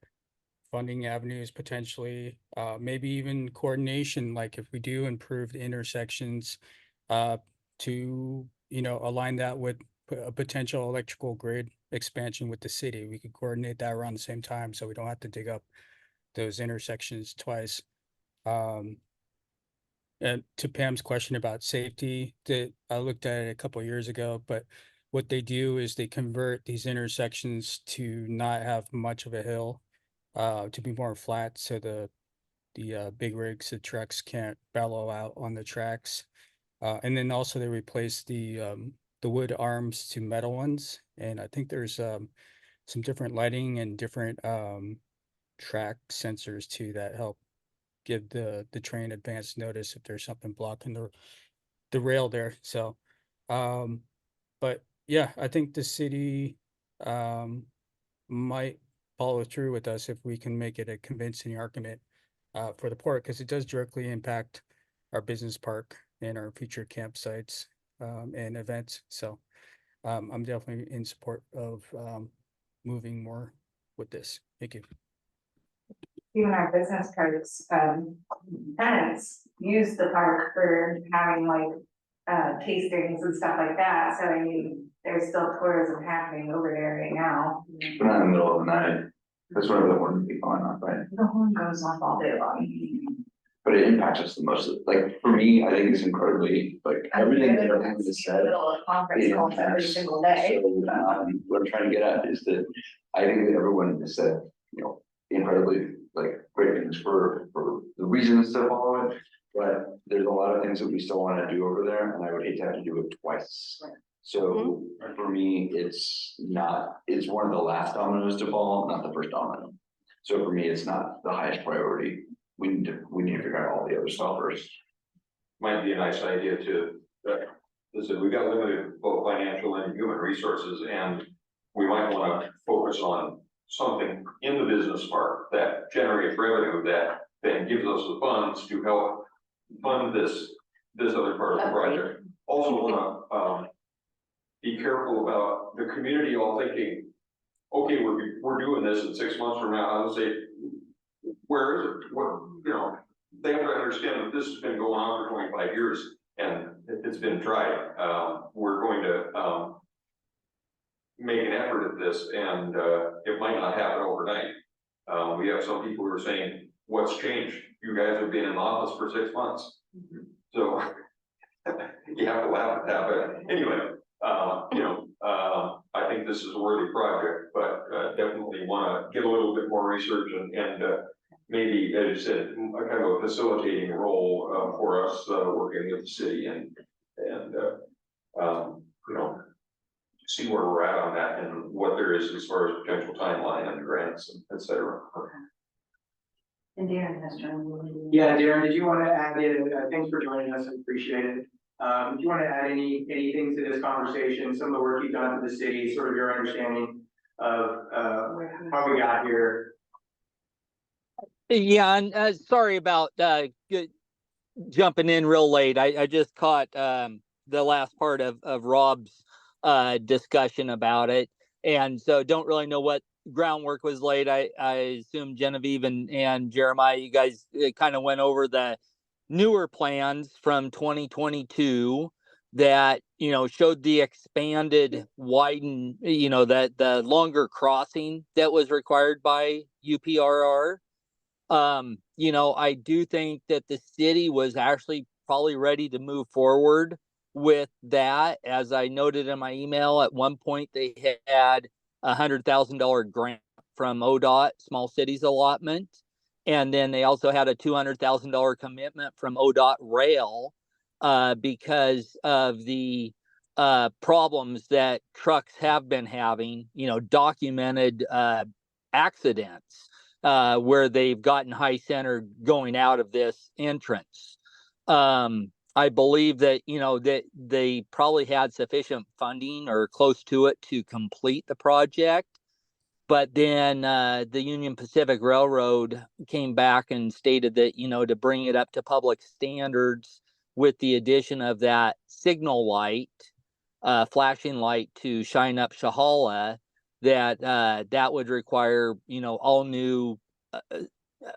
funding avenues, potentially, maybe even coordination, like if we do improve the intersections, to, align that with a potential electrical grid expansion with the city. We could coordinate that around the same time so we don't have to dig up those intersections twice. And to Pam's question about safety, that I looked at it a couple of years ago, but what they do is they convert these intersections to not have much of a hill, to be more flat, so the big rigs, the trucks can't bellow out on the tracks. And then also they replace the wood arms to metal ones. And I think there's some different lighting and different track sensors too that help give the train advance notice if there's something blocking the rail there. So, but yeah, I think the city might follow through with us if we can make it a convincing argument for the port, because it does directly impact our business park and our future campsites and events. So I'm definitely in support of moving more with this. Thank you. Even our business cards, tenants use the park for having tastings and stuff like that. So I mean, there's still tourism happening over there right now. But not in the middle of the night. That's whenever the horn would be going off, right? The horn goes off all day long. But it impacts us the most. Like, for me, I think it's incredibly, everything that everyone has said. Middle of conference it calls every impacts. single day. So, what I'm trying to get at is that I think that everyone has said, incredibly, great things for the reasons to follow it. But there's a lot of things that we still want to do over there, and I would hate to have to do it twice. So for me, it's one of the last dominoes to fall, not the first domino. So for me, it's not the highest priority. We need to figure out all the other stuff first. Might be a nice idea to, listen, we've got limited both financial and human resources, and we might want to focus on something in the business park that generates revenue that then gives us the funds to help fund this other part of the project. Also want to be careful about the community all thinking, okay, we're doing this in 6 months from now. I would say, where is it? What, they have to understand that this has been going on for 25 years and it's been tried. We're going to make an effort at this, and it might not happen overnight. We have some people who are saying, what's changed? You guys have been in office for 6 months. So you have to laugh at that, but anyway, I think this is a worthy project, but definitely want to get a little bit more research and maybe, as you said, a kind of a facilitating role for us working with the city and see where we're at on that and what there is as far as potential timeline and grants, and et cetera. And Darren has joined. Yeah, Darren, did you want to add in, thanks for joining us, I appreciate it. Do you want to add anything to this conversation, some of the work you've done for the city, sort of your understanding of, how we got here? Yeah, and sorry about jumping in real late. I just caught the last part of Rob's discussion about it, and so don't really know what groundwork was laid. I assume Genevieve and Jeremiah, you guys kind of went over the newer plans from 2022 that showed the expanded widen, that the longer crossing that was required by UPRR. I do think that the city was actually probably ready to move forward with that. As I noted in my email, at one point they had $100,000 grant from ODOT Small Cities Allotment. And then they also had a $200,000 commitment from ODOT Rail because of the problems that trucks have been having, documented accidents where they've gotten high centered going out of this entrance. I believe that, that they probably had sufficient funding or close to it to complete the project. But then the Union Pacific Railroad came back and stated that, to bring it up to public standards with the addition of that signal light, flashing light to shine up Shahala, that that would require, all new,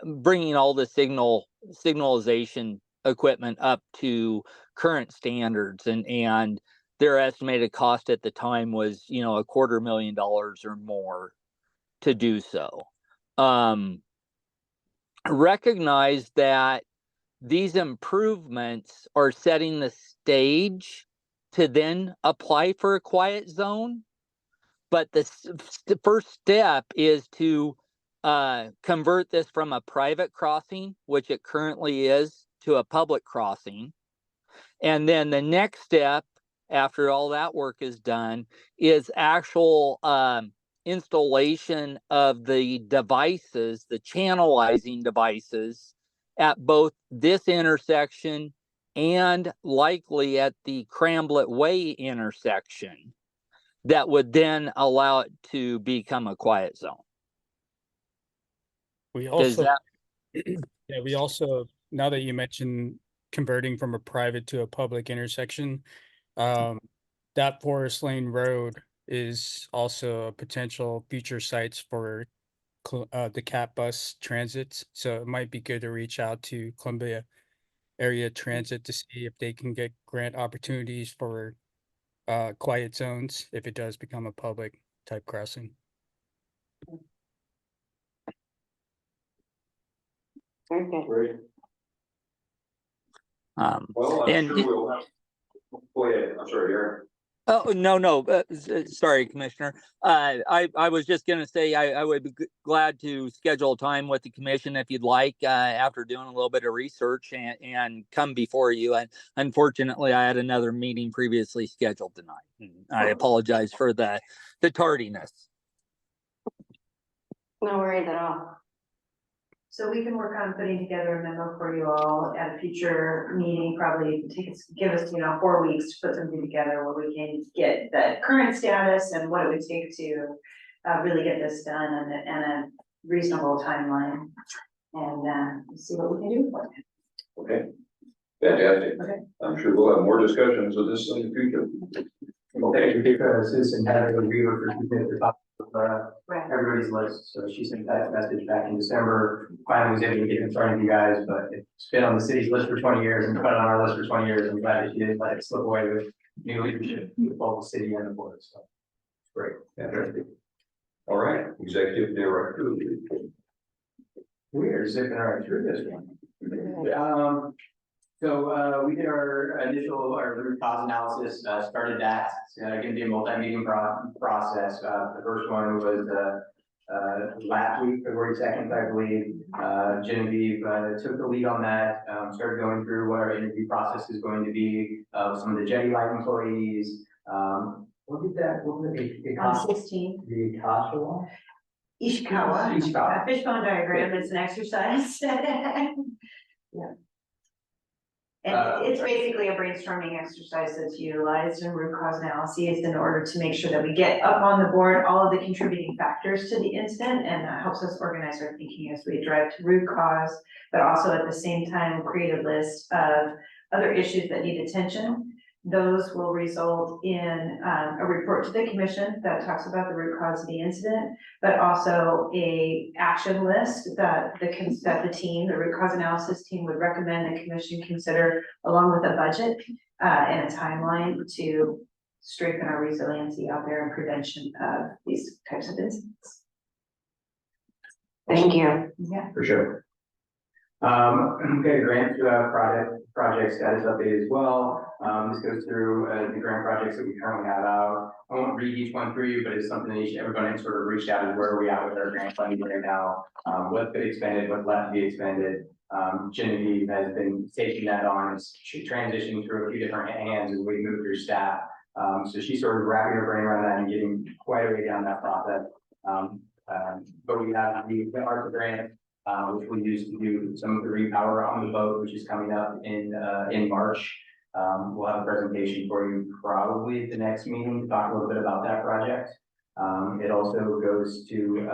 bringing all the signalization equipment up to current standards, and their estimated cost at the time was, $250,000 or more to do so. Recognize that these improvements are setting the stage to then apply for a quiet zone. But the first step is to convert this from a private crossing, which it currently is, to a public crossing. And then the next step, after all that work is done, is actual installation of the devices, the channelizing devices, at both this intersection and likely at the Cramblett Way intersection, that would then allow it to become a quiet zone. We Does also, that? yeah, we also, now that you mentioned converting from a private to a public intersection, that Forest Lane Road is also a potential future sites for the CAT bus transits. So it might be good to reach out to Columbia Area Transit to see if they can get grant opportunities for quiet zones if it does become a public type crossing. Very good. Great. Um, Well, I'm and sure we'll have. Go ahead. I'm sorry, Aaron. Oh, no, sorry, Commissioner. I was just going to say I would be glad to schedule a time with the commission if you'd like, after doing a little bit of research and come before you. And unfortunately, I had another meeting previously scheduled tonight. I apologize for the tardiness. No worries at all. So we can work on putting together a memo for you all at a future meeting, probably give us, 4 weeks to put something together where we can get the current status and what it would take to really get this done and a reasonable timeline, and see what we can do for it. Okay. Fantastic. Okay. I'm sure we'll have more discussions of this in the future. Thank you, because Susan had a review for at the top of Right. everybody's list, so she sent that message back in December. Finally was able to get in front of you guys, but it's been on the city's list for 20 years and put it on our list for 20 years. I'm glad that she didn't let it slip away with new leadership, with both the city and the board, so. Great, fantastic. All right, executive director. We are zipping right through this one. we did our root cause analysis, started that, it's gonna be a multi-meeting process. The first one was, last week, February 2nd, I believe. Genevieve, took the lead on that, started going through what our interview process is going to be, some of the Jetty Life employees. What was the On 16. The Tasha one? Ishikawa. Ishikawa. A fishbone diagram is an exercise. Yeah. And it's basically a brainstorming exercise that's utilized in root cause analyses in order to make sure that we get up on the board all of the contributing factors to the incident, and that helps us organize our thinking as we drive to root cause, but also at the same time create a list of other issues that need attention. Those will result in a report to the commission that talks about the root cause of the incident, but also a action list that the team, the root cause analysis team, would recommend the commission consider, along with a budget and a timeline to strengthen our resiliency out there and prevention of these types of incidents. Thank you. Yeah. For sure. Okay, grant project status update as well. This goes through the grant projects that we currently have out. I won't read each one for you, but it's something that everybody sort of reached out is where are we at with our grant funding right now? What's been expended, what's left to be expended? Genevieve has been taking that on, it's transitioning through a few different hands as we move through staff. So she's sort of wrapping her brain around that and getting quite a way down that process. But we have the ARPA grant, which we use to do some of the repower on the boat, which is coming up in March. We'll have a presentation for you probably at the next meeting to talk a little bit about that project. It also goes to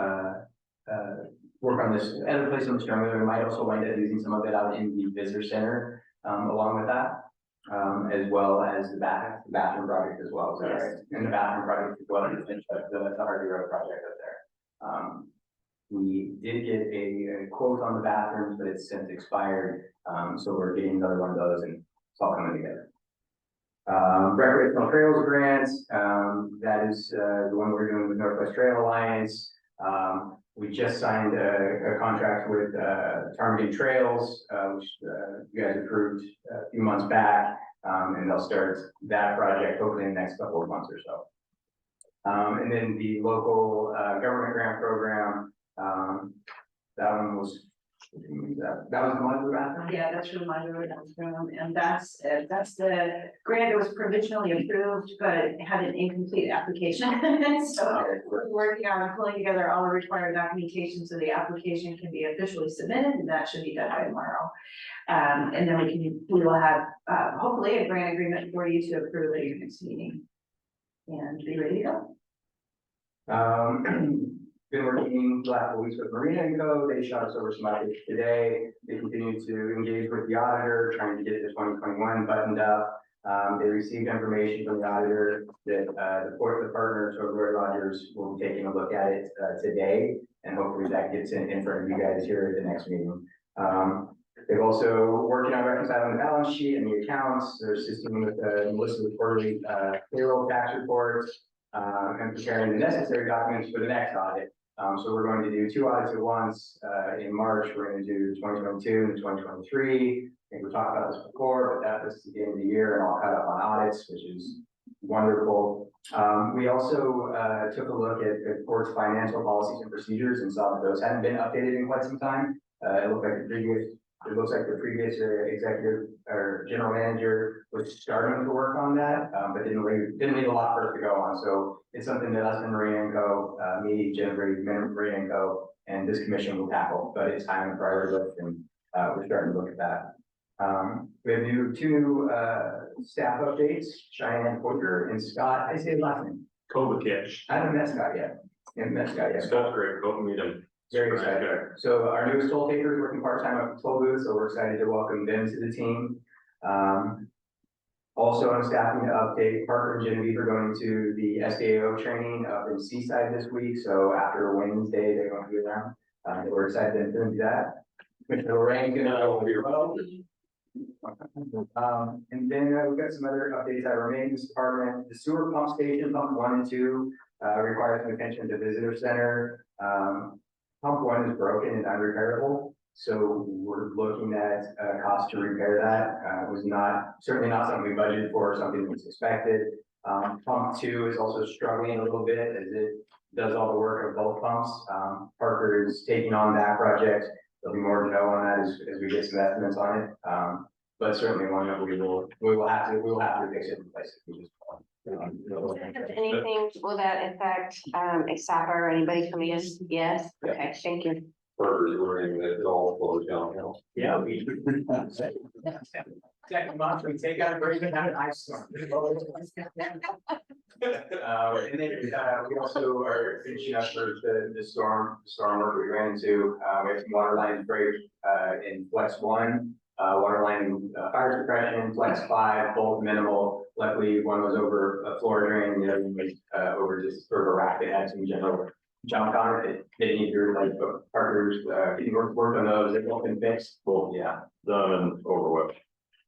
work on this other place in the Strongwood. We might also wind up using some of it out in the visitor center along with that, as well as the bathroom project as well. Yes. Right? And the bathroom project as well as the Hardy Road project up there. We did get a quote on the bathrooms, but it's since expired. So we're getting another one of those and it's all coming together. Recreational Trails grants, that is the one we're doing with Northwest Trail Alliance. We just signed a contract with Ptarmigan Trails, which you guys approved a few months back, and they'll start that project hopefully in the next couple of months or so. And then the local government grant program, that one was that was the modular bathroom? Yeah, that's from my bathroom, and that's the grant that was provisionally approved, but it had an incomplete application. So we're working on pulling together all the required documentation so the application can be officially submitted, and that should be done by tomorrow. And then we will have hopefully a grant agreement for you to approve at your next meeting and be ready to go. Been working the last couple weeks with Marina & Co. They shot us over some updates today. They continue to engage with the auditor, trying to get the 2021 buttoned up. They received information from the auditor that the partners over Roy Rogers will be taking a look at it today, and hopefully that gets in front of you guys here at the next meeting. They've also working on reconciling the balance sheet and the accounts. They're assisting with Melissa with quarterly payroll tax reports and preparing the necessary documents for the next audit. So we're going to do 2 audits at once. In March, we're going to do 2022 and 2023. I think we talked about this before, but this is the end of the year and all caught up on audits, which is wonderful. We also took a look at the court's financial policies and procedures and saw that those hadn't been updated in quite some time. It looks like the previous executive or general manager was starting to work on that, but didn't leave a lot for us to go on. So it's something that us and Marina & Co, me, Jennifer, Marina & Co, and this commission will tackle, but it's high on the priority list, and we're starting to look at that. We have 2 new staff updates, Cheyenne Porter and Scott. I say his last name. Kovacic. I haven't met Scott yet. Scott's great. Go meet him. Very excited. So our newest toll taker is working part-time at the toll booth, so we're excited to welcome them to the team. Also on staffing update, Parker and Genevieve are going to the SDAO training up in Seaside this week. So after Wednesday, they're going to be around. We're excited to do that. Commissioner Lorraine can go here. And then we've got some other updates that remain in this department. The sewer pump station, pump 1 and 2, requires some attention to visitor center. pump one is broken and unrepairable. So we're looking at cost to repair that. It was certainly not something we budgeted for, something that was expected. Pump two is also struggling a little bit as it does all the work of both pumps. Parker is taking on that project. There'll be more to know on that as we get some estimates on it. But certainly one that we will have to fix it and replace it. We just, Anything, will that affect, Exapa or anybody coming in? Yes, okay, thank you. Burgers, learning that it all flows downhill. yeah, second month, we take out a break and have an ice storm. And then, we also are finishing up for the storm work we ran into, we have some water lines break, in flex one, water line, fire suppression, flex five, both minimal. Luckily, one was over a floor drain, and the other one was, over just sort of a rack that had some general junk on it. They didn't need to replace, but Parker's, getting work on those, they've all been fixed. Well, yeah, done and over with.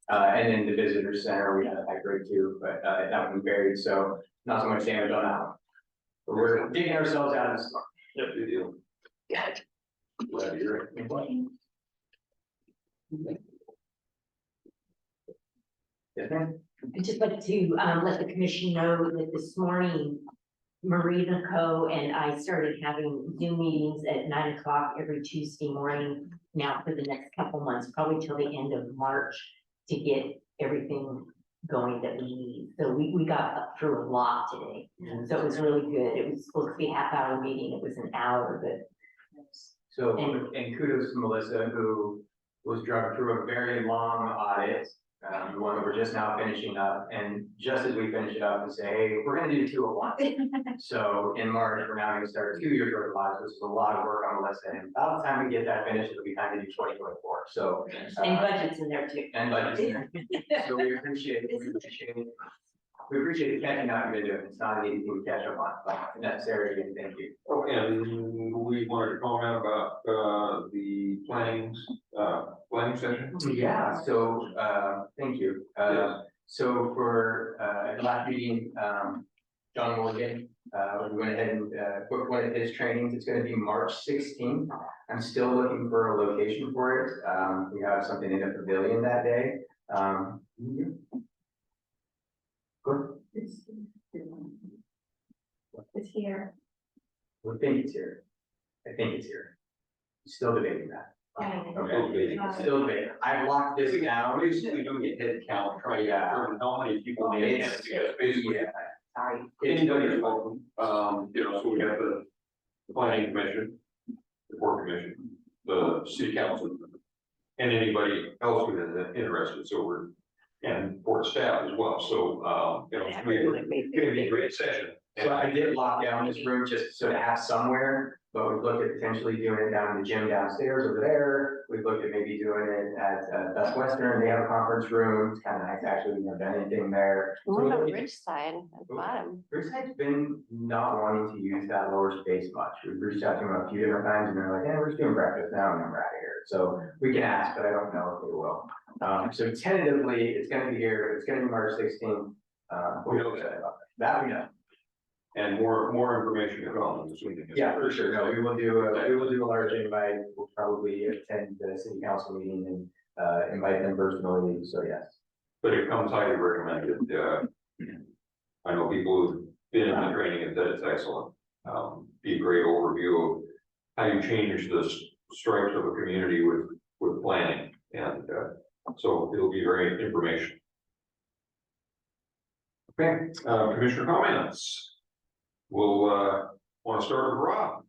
And then the visitor center, we had a high grade too, but, that one buried, so not so much damage on that one. But we're digging ourselves out of the storm. Yep, good deal. Glad to hear it. Yes, ma'am? I'd just like to let the commission know that this morning, Marina Co. and I started having Zoom meetings at 9 o'clock every Tuesday morning now for the next couple months, probably till the end of March, to get everything going that we need. So we got up through a lot today. So it was really good. It was supposed to be a half-hour meeting. It was an hour, but. So, and kudos to Melissa, who was drugged through a very long audit, the one that we're just now finishing up. And just as we finish it up and say, hey, we're gonna do two at once. So in March, we're now gonna start a 2-year drug audit, which is a lot of work on Melissa. And about the time we get that finished, it'll be time to do 2024. So. And budget's in there too. And budget's in there. So we appreciate it. We appreciate the catching up you've been doing. It's not an easy thing to catch up on, but necessary, and thank you. Oh, and we wanted to comment about, the planning session. Yeah, so, thank you. So for, at the last meeting, John Morgan, we went ahead and, booked one of his trainings. It's gonna be March 16th. I'm still looking for a location for it. We have something in the pavilion that day. Good. It's here. I think it's here. Still debating that. Okay, still debating. I've locked this down. Basically doing a head count, trying to determine how many people made it, because basically, Sorry. anybody's welcome. So we have the planning commission, the port commission, the city council, and anybody else who is interested, and port staff as well, so, it's gonna be a great session. So I did lock down this room just so to have somewhere, but we've looked at potentially doing it down in the gym downstairs over there. We've looked at maybe doing it at Best Western. They have a conference room. It's kind of nice, actually. We've never done anything there. So What we're about looking- Ridgeside at the bottom? Ridgeside's been not wanting to use that lower space much. We've reached out to them a few different times and they're like, yeah, we're just doing breakfast now and then we're out of here. So we can ask, but I don't know if they will. So tentatively, it's gonna be here. It's gonna be March 16th. We know that. That we know. And more information to come this week. Yeah, for sure. No, we will do a large invite. We'll probably attend the city council meeting and invite them personally. So yes. But it comes highly recommended. I know people who've been in the training and said it's excellent. Be a great overview of how you change the stripes of a community with planning. And so it'll be very informational. Okay, commissioner comments. We'll want to start with Rob.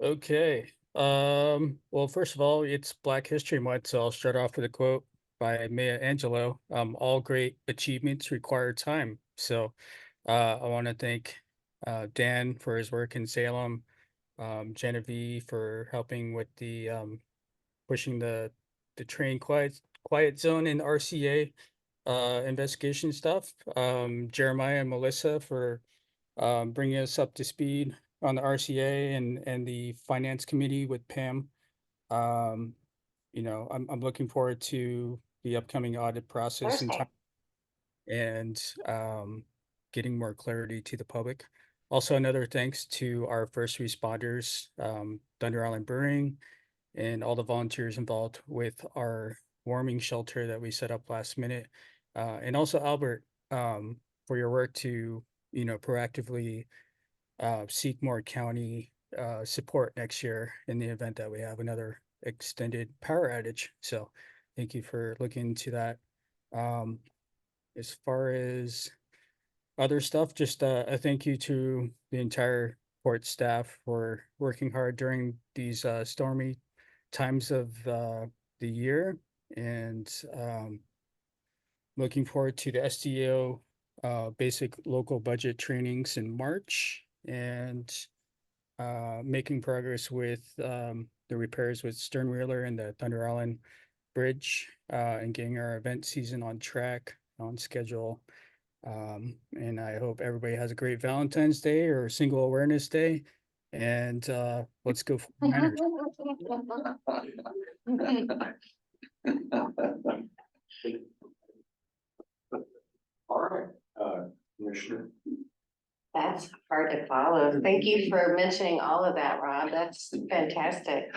Okay. Well, first of all, it's Black History Month, so I'll start off with a quote by Maya Angelou. All great achievements require time. So I want to thank Dan for his work in Salem, Genevieve for helping with the pushing the train quiet zone in RCA investigation stuff. Jeremiah and Melissa for bringing us up to speed on the RCA and the finance committee with Pam. I'm looking forward to the upcoming audit process and Thursday. time and getting more clarity to the public. Also, another thanks to our first responders, Thunder Island Brewing, and all the volunteers involved with our warming shelter that we set up last minute. And also Albert, for your work to, proactively seek more county support next year in the event that we have another extended power outage. So thank you for looking into that. As far as other stuff, just a thank you to the entire port staff for working hard during these stormy times of the year, and looking forward to the SDO basic local budget trainings in March, and making progress with the repairs with Sternwheeler and the Thunder Island Bridge, and getting our event season on track, on schedule. And I hope everybody has a great Valentine's Day or Single Awareness Day. And let's go for Niners. All right, Commissioner. That's hard to follow. Thank you for mentioning all of that, Rob. That's fantastic.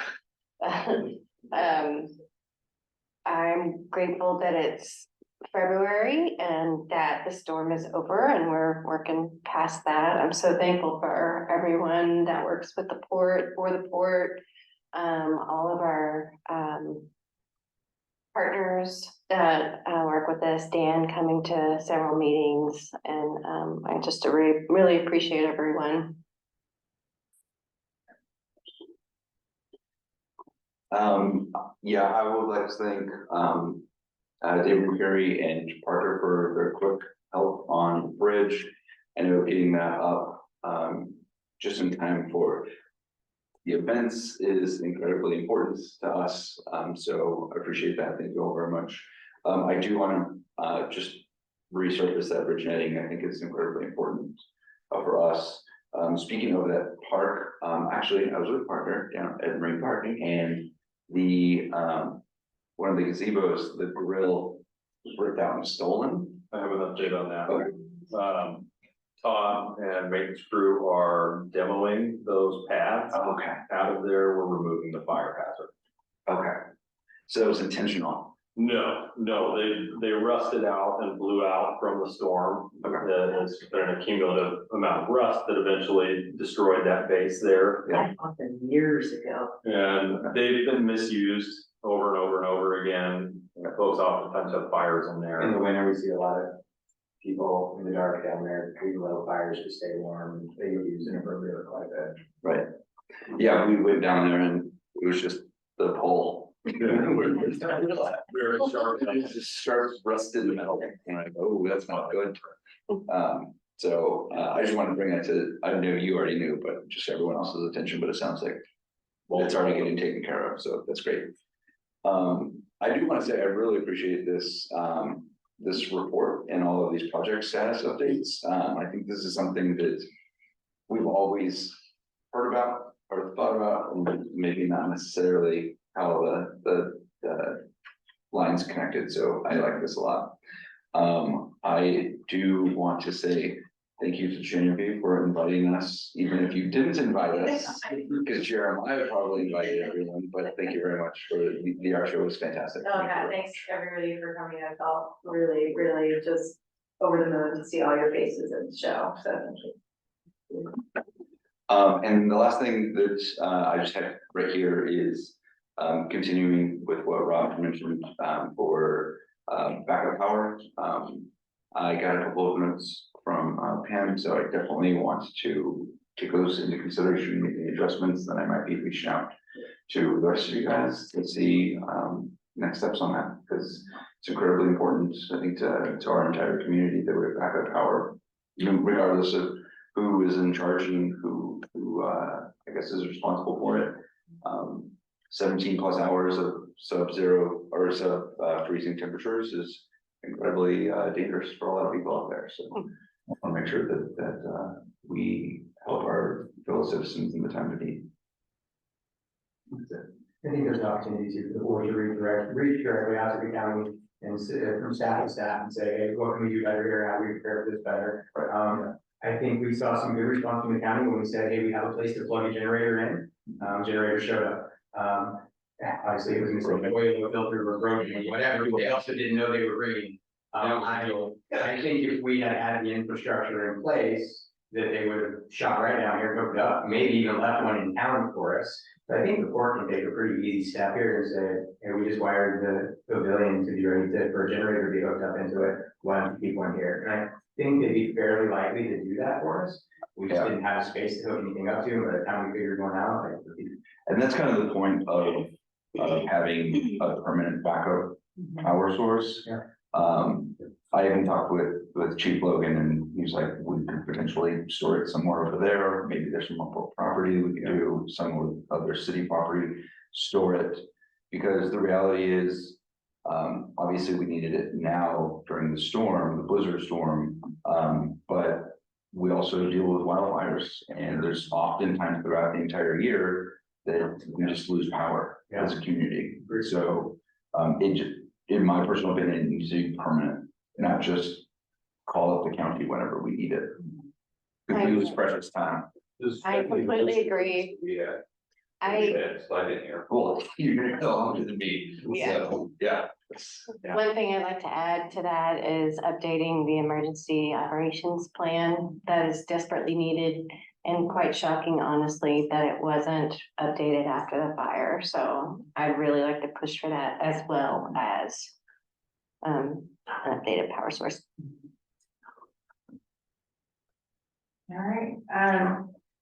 I'm grateful that it's February and that the storm is over and we're working past that. I'm so thankful for everyone that works with the port, for the port, all of our partners that work with us, Dan coming to several meetings, and I just really appreciate everyone. Yeah, I would like to thank David McCurry and Parker for their quick help on the bridge. I know getting that up just in time for the events is incredibly important to us. So I appreciate that. Thank you all very much. I do want to just resurface that bridge netting. I think it's incredibly important for us. Speaking of that park, actually I was with a partner down at Marine Park, and the one of the gazebos, the grill was ripped out and stolen. I have an update on that. Okay. Todd and maintenance crew are demoing those pads. Okay. Out of there, we're removing the fire hazard. Okay. So it was intentional. No, they rusted out and blew out from the storm. Okay. It's been an accumulative amount of rust that eventually destroyed that base there. Yeah. That happened years ago. And they've been misused over and over and over again. Folks oftentimes have fires in there. In the winter, we see a lot of people in the dark down there, treating little fires to stay warm. They use inappropriately quite a bit. Right. Yeah, we went down there and it was just the pole. Very sharp. It's just sharp rusted metal. And I'm like, oh, that's not good. So I just wanted to bring that to, I know you already knew, but just everyone else's attention, but it sounds like it's already getting taken care of. So that's great. I do want to say I really appreciate this this report and all of these project status updates. I think this is something that we've always heard about or thought about, and maybe not necessarily how the lines connected. So I like this a lot. I do want to say thank you to Genevieve for inviting us, even if you didn't invite us, because Jeremiah probably invited everyone, but thank you very much for the art show was fantastic. Oh, yeah, thanks everybody for coming. I felt really, really just over the moon to see all your faces at the show, so thank you. And the last thing that I just had right here is continuing with what Rob mentioned for backup power. I got a couple of notes from Pam, so I definitely want to take those into consideration, make the adjustments. Then I might be reaching out to the rest of you guys to see next steps on that, because it's incredibly important, I think, to our entire community that we have backup power, regardless of who is in charge and who I guess is responsible for it. 17 plus hours of sub-zero or freezing temperatures is incredibly dangerous for a lot of people out there. So I want to make sure that we help our fellow citizens in the time of need. I think there's an opportunity to, for the board to reach directly out to the county and from staff to staff and say, hey, what can we do better here? How do we prepare for this better? I think we saw some good response from the county when we said, hey, we have a place to plug a generator in. Generator showed up. Obviously, it was missing oil, filter, or broken, whatever. They also didn't know they were bringing. I think if we had had the infrastructure in place, that they would have shot right down here, hooked up, maybe even left one in town for us. But I think the port can take a pretty easy step here and say, hey, we just wired the pavilion to be ready for a generator to be hooked up into it. Why don't you keep one here? And I think they'd be fairly likely to do that for us. We just didn't have space to hook anything up to, and by the time we figured one out, like. And that's kind of the point of having a permanent backup power source. Yeah. I even talked with Chief Logan, and he's like, we could potentially store it somewhere over there. Maybe there's some local property, we could do some with other city property, store it. Because the reality is, obviously we needed it now during the storm, the blizzard storm. But we also deal with wildfires, and there's often times throughout the entire year that we just lose power as a community. So it just, in my personal opinion, it needs to be permanent, not just call up the county whenever we need it. Because we lose precious time. I completely agree. Yeah. I, Slide in here. Well, you're gonna go longer than me. Yeah. So, yeah. one thing I'd like to add to that is updating the emergency operations plan that is desperately needed. And quite shocking, honestly, that it wasn't updated after the fire. So I'd really like to push for that, as well as an updated power source. All right,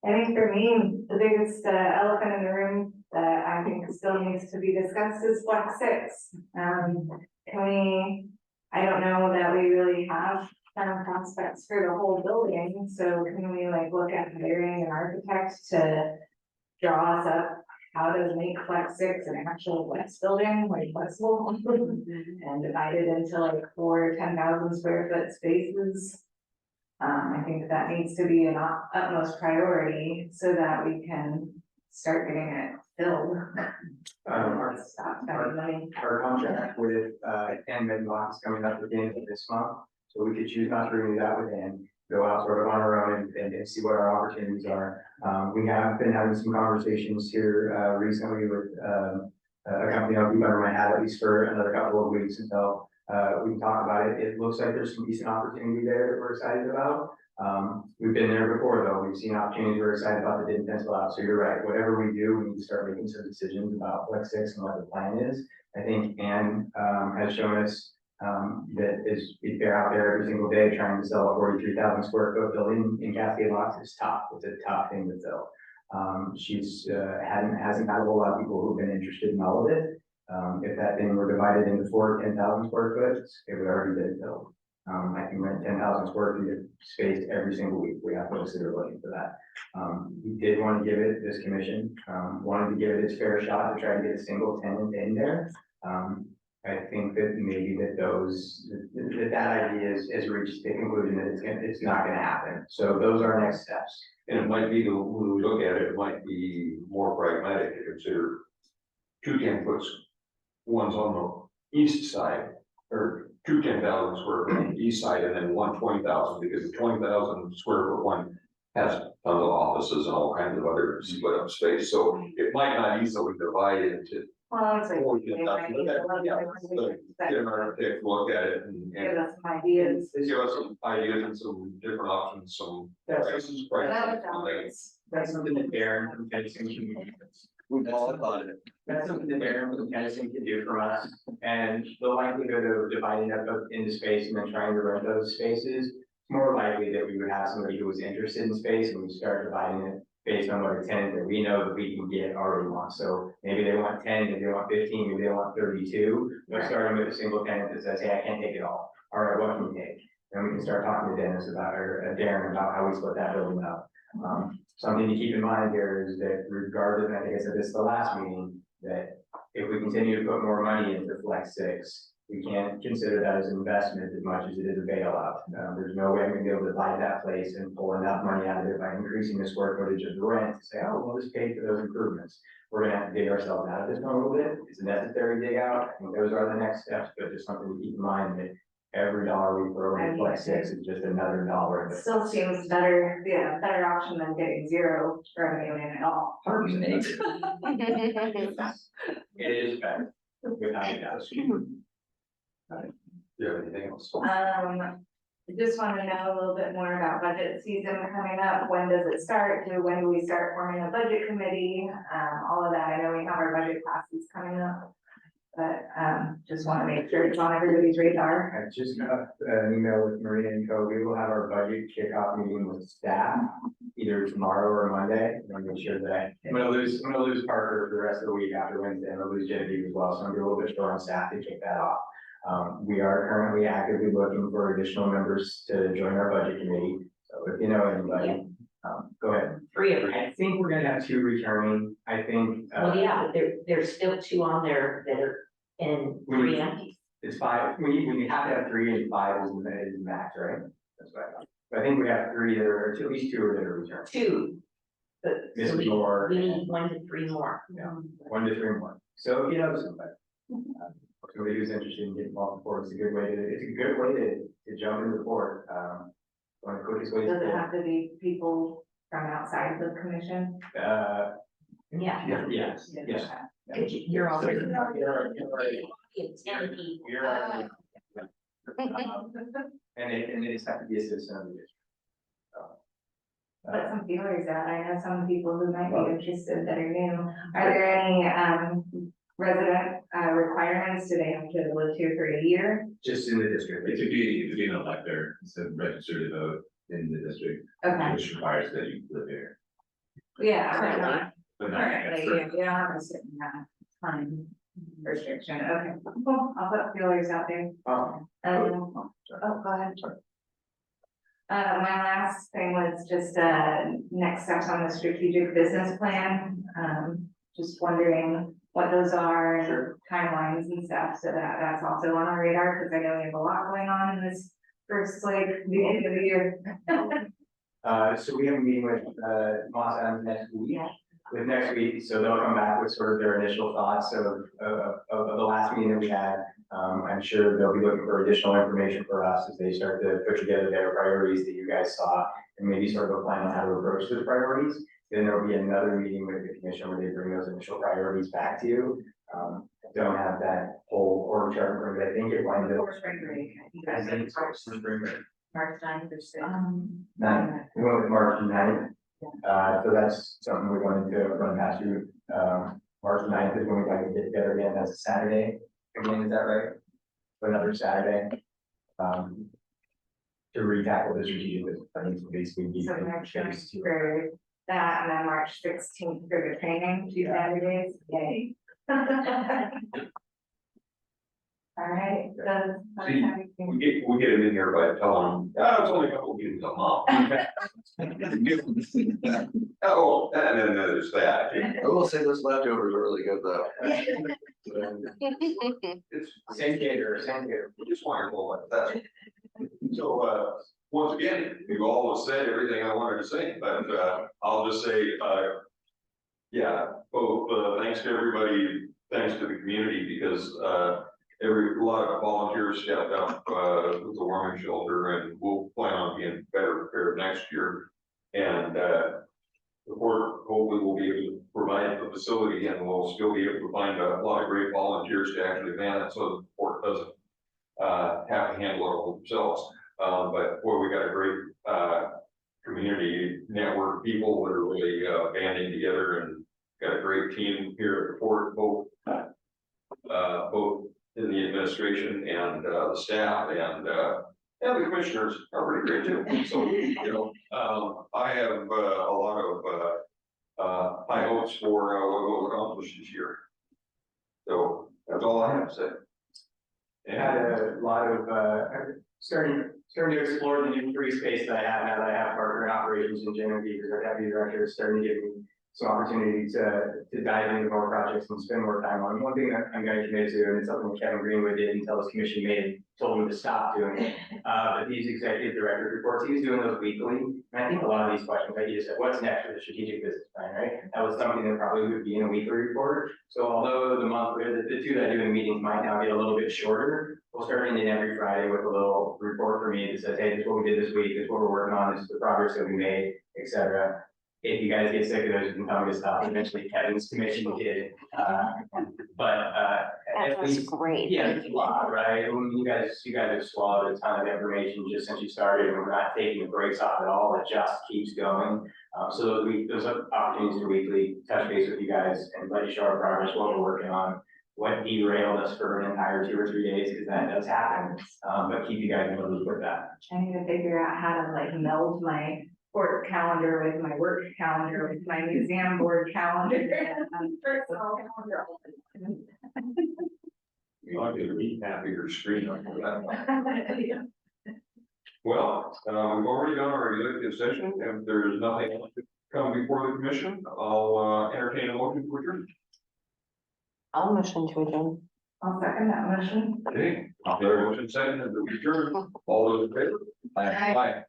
I think for me, the biggest elephant in the room that I think still needs to be discussed is Flex 6. Can we, I don't know that we really have prospects for the whole building, so can we like look at hiring an architect to draw us up how to make Flex 6 an actual flex building, like flexible, and divide it into like 4 10,000 square foot spaces? I think that needs to be an utmost priority so that we can start getting it filled. Stop spending money. Our contract with Ken Midbox coming up at the end of this month, so we could choose not to renew that with him, go out sort of on our own and see what our opportunities are. We have been having some conversations here recently with a company I'll keep under my hat at least for another couple of weeks until we can talk about it. It looks like there's some decent opportunity there that we're excited about. We've been there before though. We've seen opportunities we're excited about that didn't pencil out. So you're right. Whatever we do, we need to start making some decisions about Flex 6 and what the plan is. I think Ann has shown us that is they're out there every single day trying to sell a 43,000 square foot building in Cascade Locks. It's tough. It's a tough thing to fill. She's hasn't had a whole lot of people who've been interested in all of it. If that thing were divided into 4 10,000 square foot, it would already been filled. I can rent 10,000 square feet of space every single week. We have folks that are looking for that. We did want to give it, this commission, wanted to give it its fair shot to try to get a single tenant in there. I think that maybe that idea has reached the conclusion that it's not gonna happen. So those are next steps. And it might be, when we look at it, it might be more pragmatic to consider 2 10-foot ones on the east side, or 2 10,000 square foot on the east side, and then 1 20,000, because the 20,000 square foot one has tons of offices and all kinds of other split up space, so it might not easily divide into. Well, it's like. 4 10,000, but yeah, get an architect, look at it and Give us some ideas. give us some ideas and some different options, some prices. That's something that Darren from Edison can. We've all thought it. That's something that Darren from Edison can do for us, and the likelihood of dividing up into space and then trying to rent those spaces, it's more likely that we would have somebody who was interested in space and we start dividing it based on what a tenant that we know that we can get already wants. So maybe they want 10, maybe they want 15, maybe they want 32. We're starting with a single tenant that says, hey, I can't take it all. All right, what can you take? Then we can start talking to Dennis about, or Darren about how we split that building up. Something to keep in mind here is that regardless, and I think I said this the last meeting, that if we continue to put more money into Flex 6, we can't consider that as an investment as much as it is a bailout. There's no way I'm gonna be able to buy that place and pull enough money out of it by increasing the square footage of the rent to say, oh, we'll just pay for those improvements. We're gonna have to dig ourselves out of this one a little bit. It's a necessary dig out. I think those are the next steps, but just something to keep in mind that every dollar we throw in Flex 6 is just another dollar. It still seems better, yeah, better option than getting zero revenue in at all. 100%. It is better, without a doubt. Do you have anything else? I just want to know a little bit more about budget season coming up. When does it start? When do we start forming a budget committee? All of that. I know we have our budget classes coming up. But, just want to make sure it's on everybody's radar. I just got an email with Marina and Co. We will have our budget kickoff meeting with staff either tomorrow or Monday. I'm gonna make sure that I'm gonna lose Parker for the rest of the week after Wednesday. I'm gonna lose Genevieve as well, so I'm gonna be a little bit short on staff to kick that off. We are currently actively looking for additional members to join our budget committee. So if you know anybody, go ahead. 3 of them. I think we're gonna have 2 returning. I think. Well, yeah, there's still 2 on there that are in 3 empties. It's 5, we have to have 3 and 5 is the max, right? That's what I thought. But I think we have 3 that are, at least 2 that are returned. 2. But Miss so Moore. we need 1 to 3 more. Yeah, 1 to 3 more. So if you know somebody, somebody who's interested in getting involved in sport, it's a good way to jump into the sport. One of the quickest ways. Does it have to be people from outside the commission? Yeah. Yes. You're all. So- It's 10 people. You're right. And they just have to be a citizen of the district. Put some feelers out. I know some people who might be interested that are new. Are there any, resident, requirements? Do they have to live here for a year? Just in the district. It could be an elector, instead of registered to vote in the district, Okay, which requires that you live here. yeah, but not But not currently, you don't have a certain time restriction. Okay, cool. I'll put feelers out there. Oh, Oh, go ahead. My last thing was just, next steps on the strategic business plan. Just wondering what those are, and timelines and stuff, so that's also on our radar, because I know we have a lot going on in this first, like, beginning of the year. So we have a meeting with, Moss Adams next week. So they'll come back with sort of their initial thoughts of the last meeting that we had. I'm sure they'll be looking for additional information for us as they start to put together their priorities that you guys saw, and maybe sort of a plan on how to approach those priorities. Then there'll be another meeting with the commission where they bring those initial priorities back to you. I don't have that whole org chart, but I think it winds up. Before spring break. You I guys think said so, spring break. March 9th or 6th. 9th. We went with March 9th. So that's something we're going to run past you. March 9th is when we like to get together again. That's a Saturday. Again, is that right? Another Saturday. To re-tackle the strategic business planning, so basically. So March 9th for that, and then March 16th for the training, 2 Saturdays, yay. All right, See, we get them in here by telling them, oh, it's only a couple of meetings a month. Oh, and then there's that. I will say those leftovers are really good though. It's Same caterer. just wonderful like that. So, once again, you all have said everything I wanted to say, but, I'll just say, yeah, both, thanks to everybody, thanks to the community, because, a lot of volunteers stepped up, with the warming shelter, and we'll plan on being better prepared next year. And, the board hopefully will be able to provide the facility, and we'll still be able to find a lot of great volunteers to actually man it, so the port doesn't have to handle it all themselves. But boy, we got a great community network of people that are really banding together, and got a great team here at the port, both in the administration and the staff, and the commissioners are pretty great too. So, you know, I have a lot of high hopes for what we'll accomplish this year. So that's all I have to say. Had a lot of, starting to explore the new free space that I have now that I have partner in operations in Genevieve as our deputy director, starting to give me some opportunity to dive into more projects and spend more time on. One thing that I'm going to commit to, and it's something that Kevin Greenwood did until his commission told him to stop doing it. But these executive director reports, he was doing those weekly. And I think a lot of these questions, like you just said, what's next for the strategic business plan, right? That was something that probably would be in a weekly report. So although the two that I do in meetings might now get a little bit shorter, we'll start ending every Friday with a little report for me that says, hey, this is what we did this week, this is what we're working on, this is the progress that we made, etc. If you guys get sick of those, you can tell me to stop. Eventually Kevin's commission did. That At was least, great. yeah, it's a lot, right? I mean, you guys have swallowed a ton of information just since you started, and we're not taking the brakes off at all. It just keeps going. So those opportunities to weekly touch base with you guys and let you show our progress, what we're working on, what derailed us for an entire 2 or 3 days, because that does happen. But keep you guys in the loop with that. I need to figure out how to like meld my work calendar with my work calendar with my museum board calendar. And personal calendar. You might be a recap of your screen on that. Well, we've already done our executive session. If there's nothing else to come before the commission, I'll entertain a motion to adjourn. I'll motion to adjourn. I'll second that motion. Okay, there motion seconded that we adjourn. All those in favor? Aye.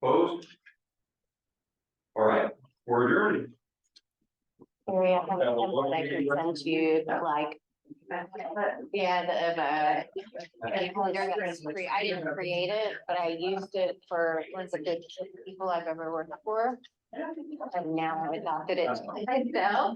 Opposed? All right, we're adjourned. Harry, I have a template I can send you, like, yeah, the calendar that's free. I didn't create it, but I used it for one of the good people I've ever worked for. And now I've adopted it myself.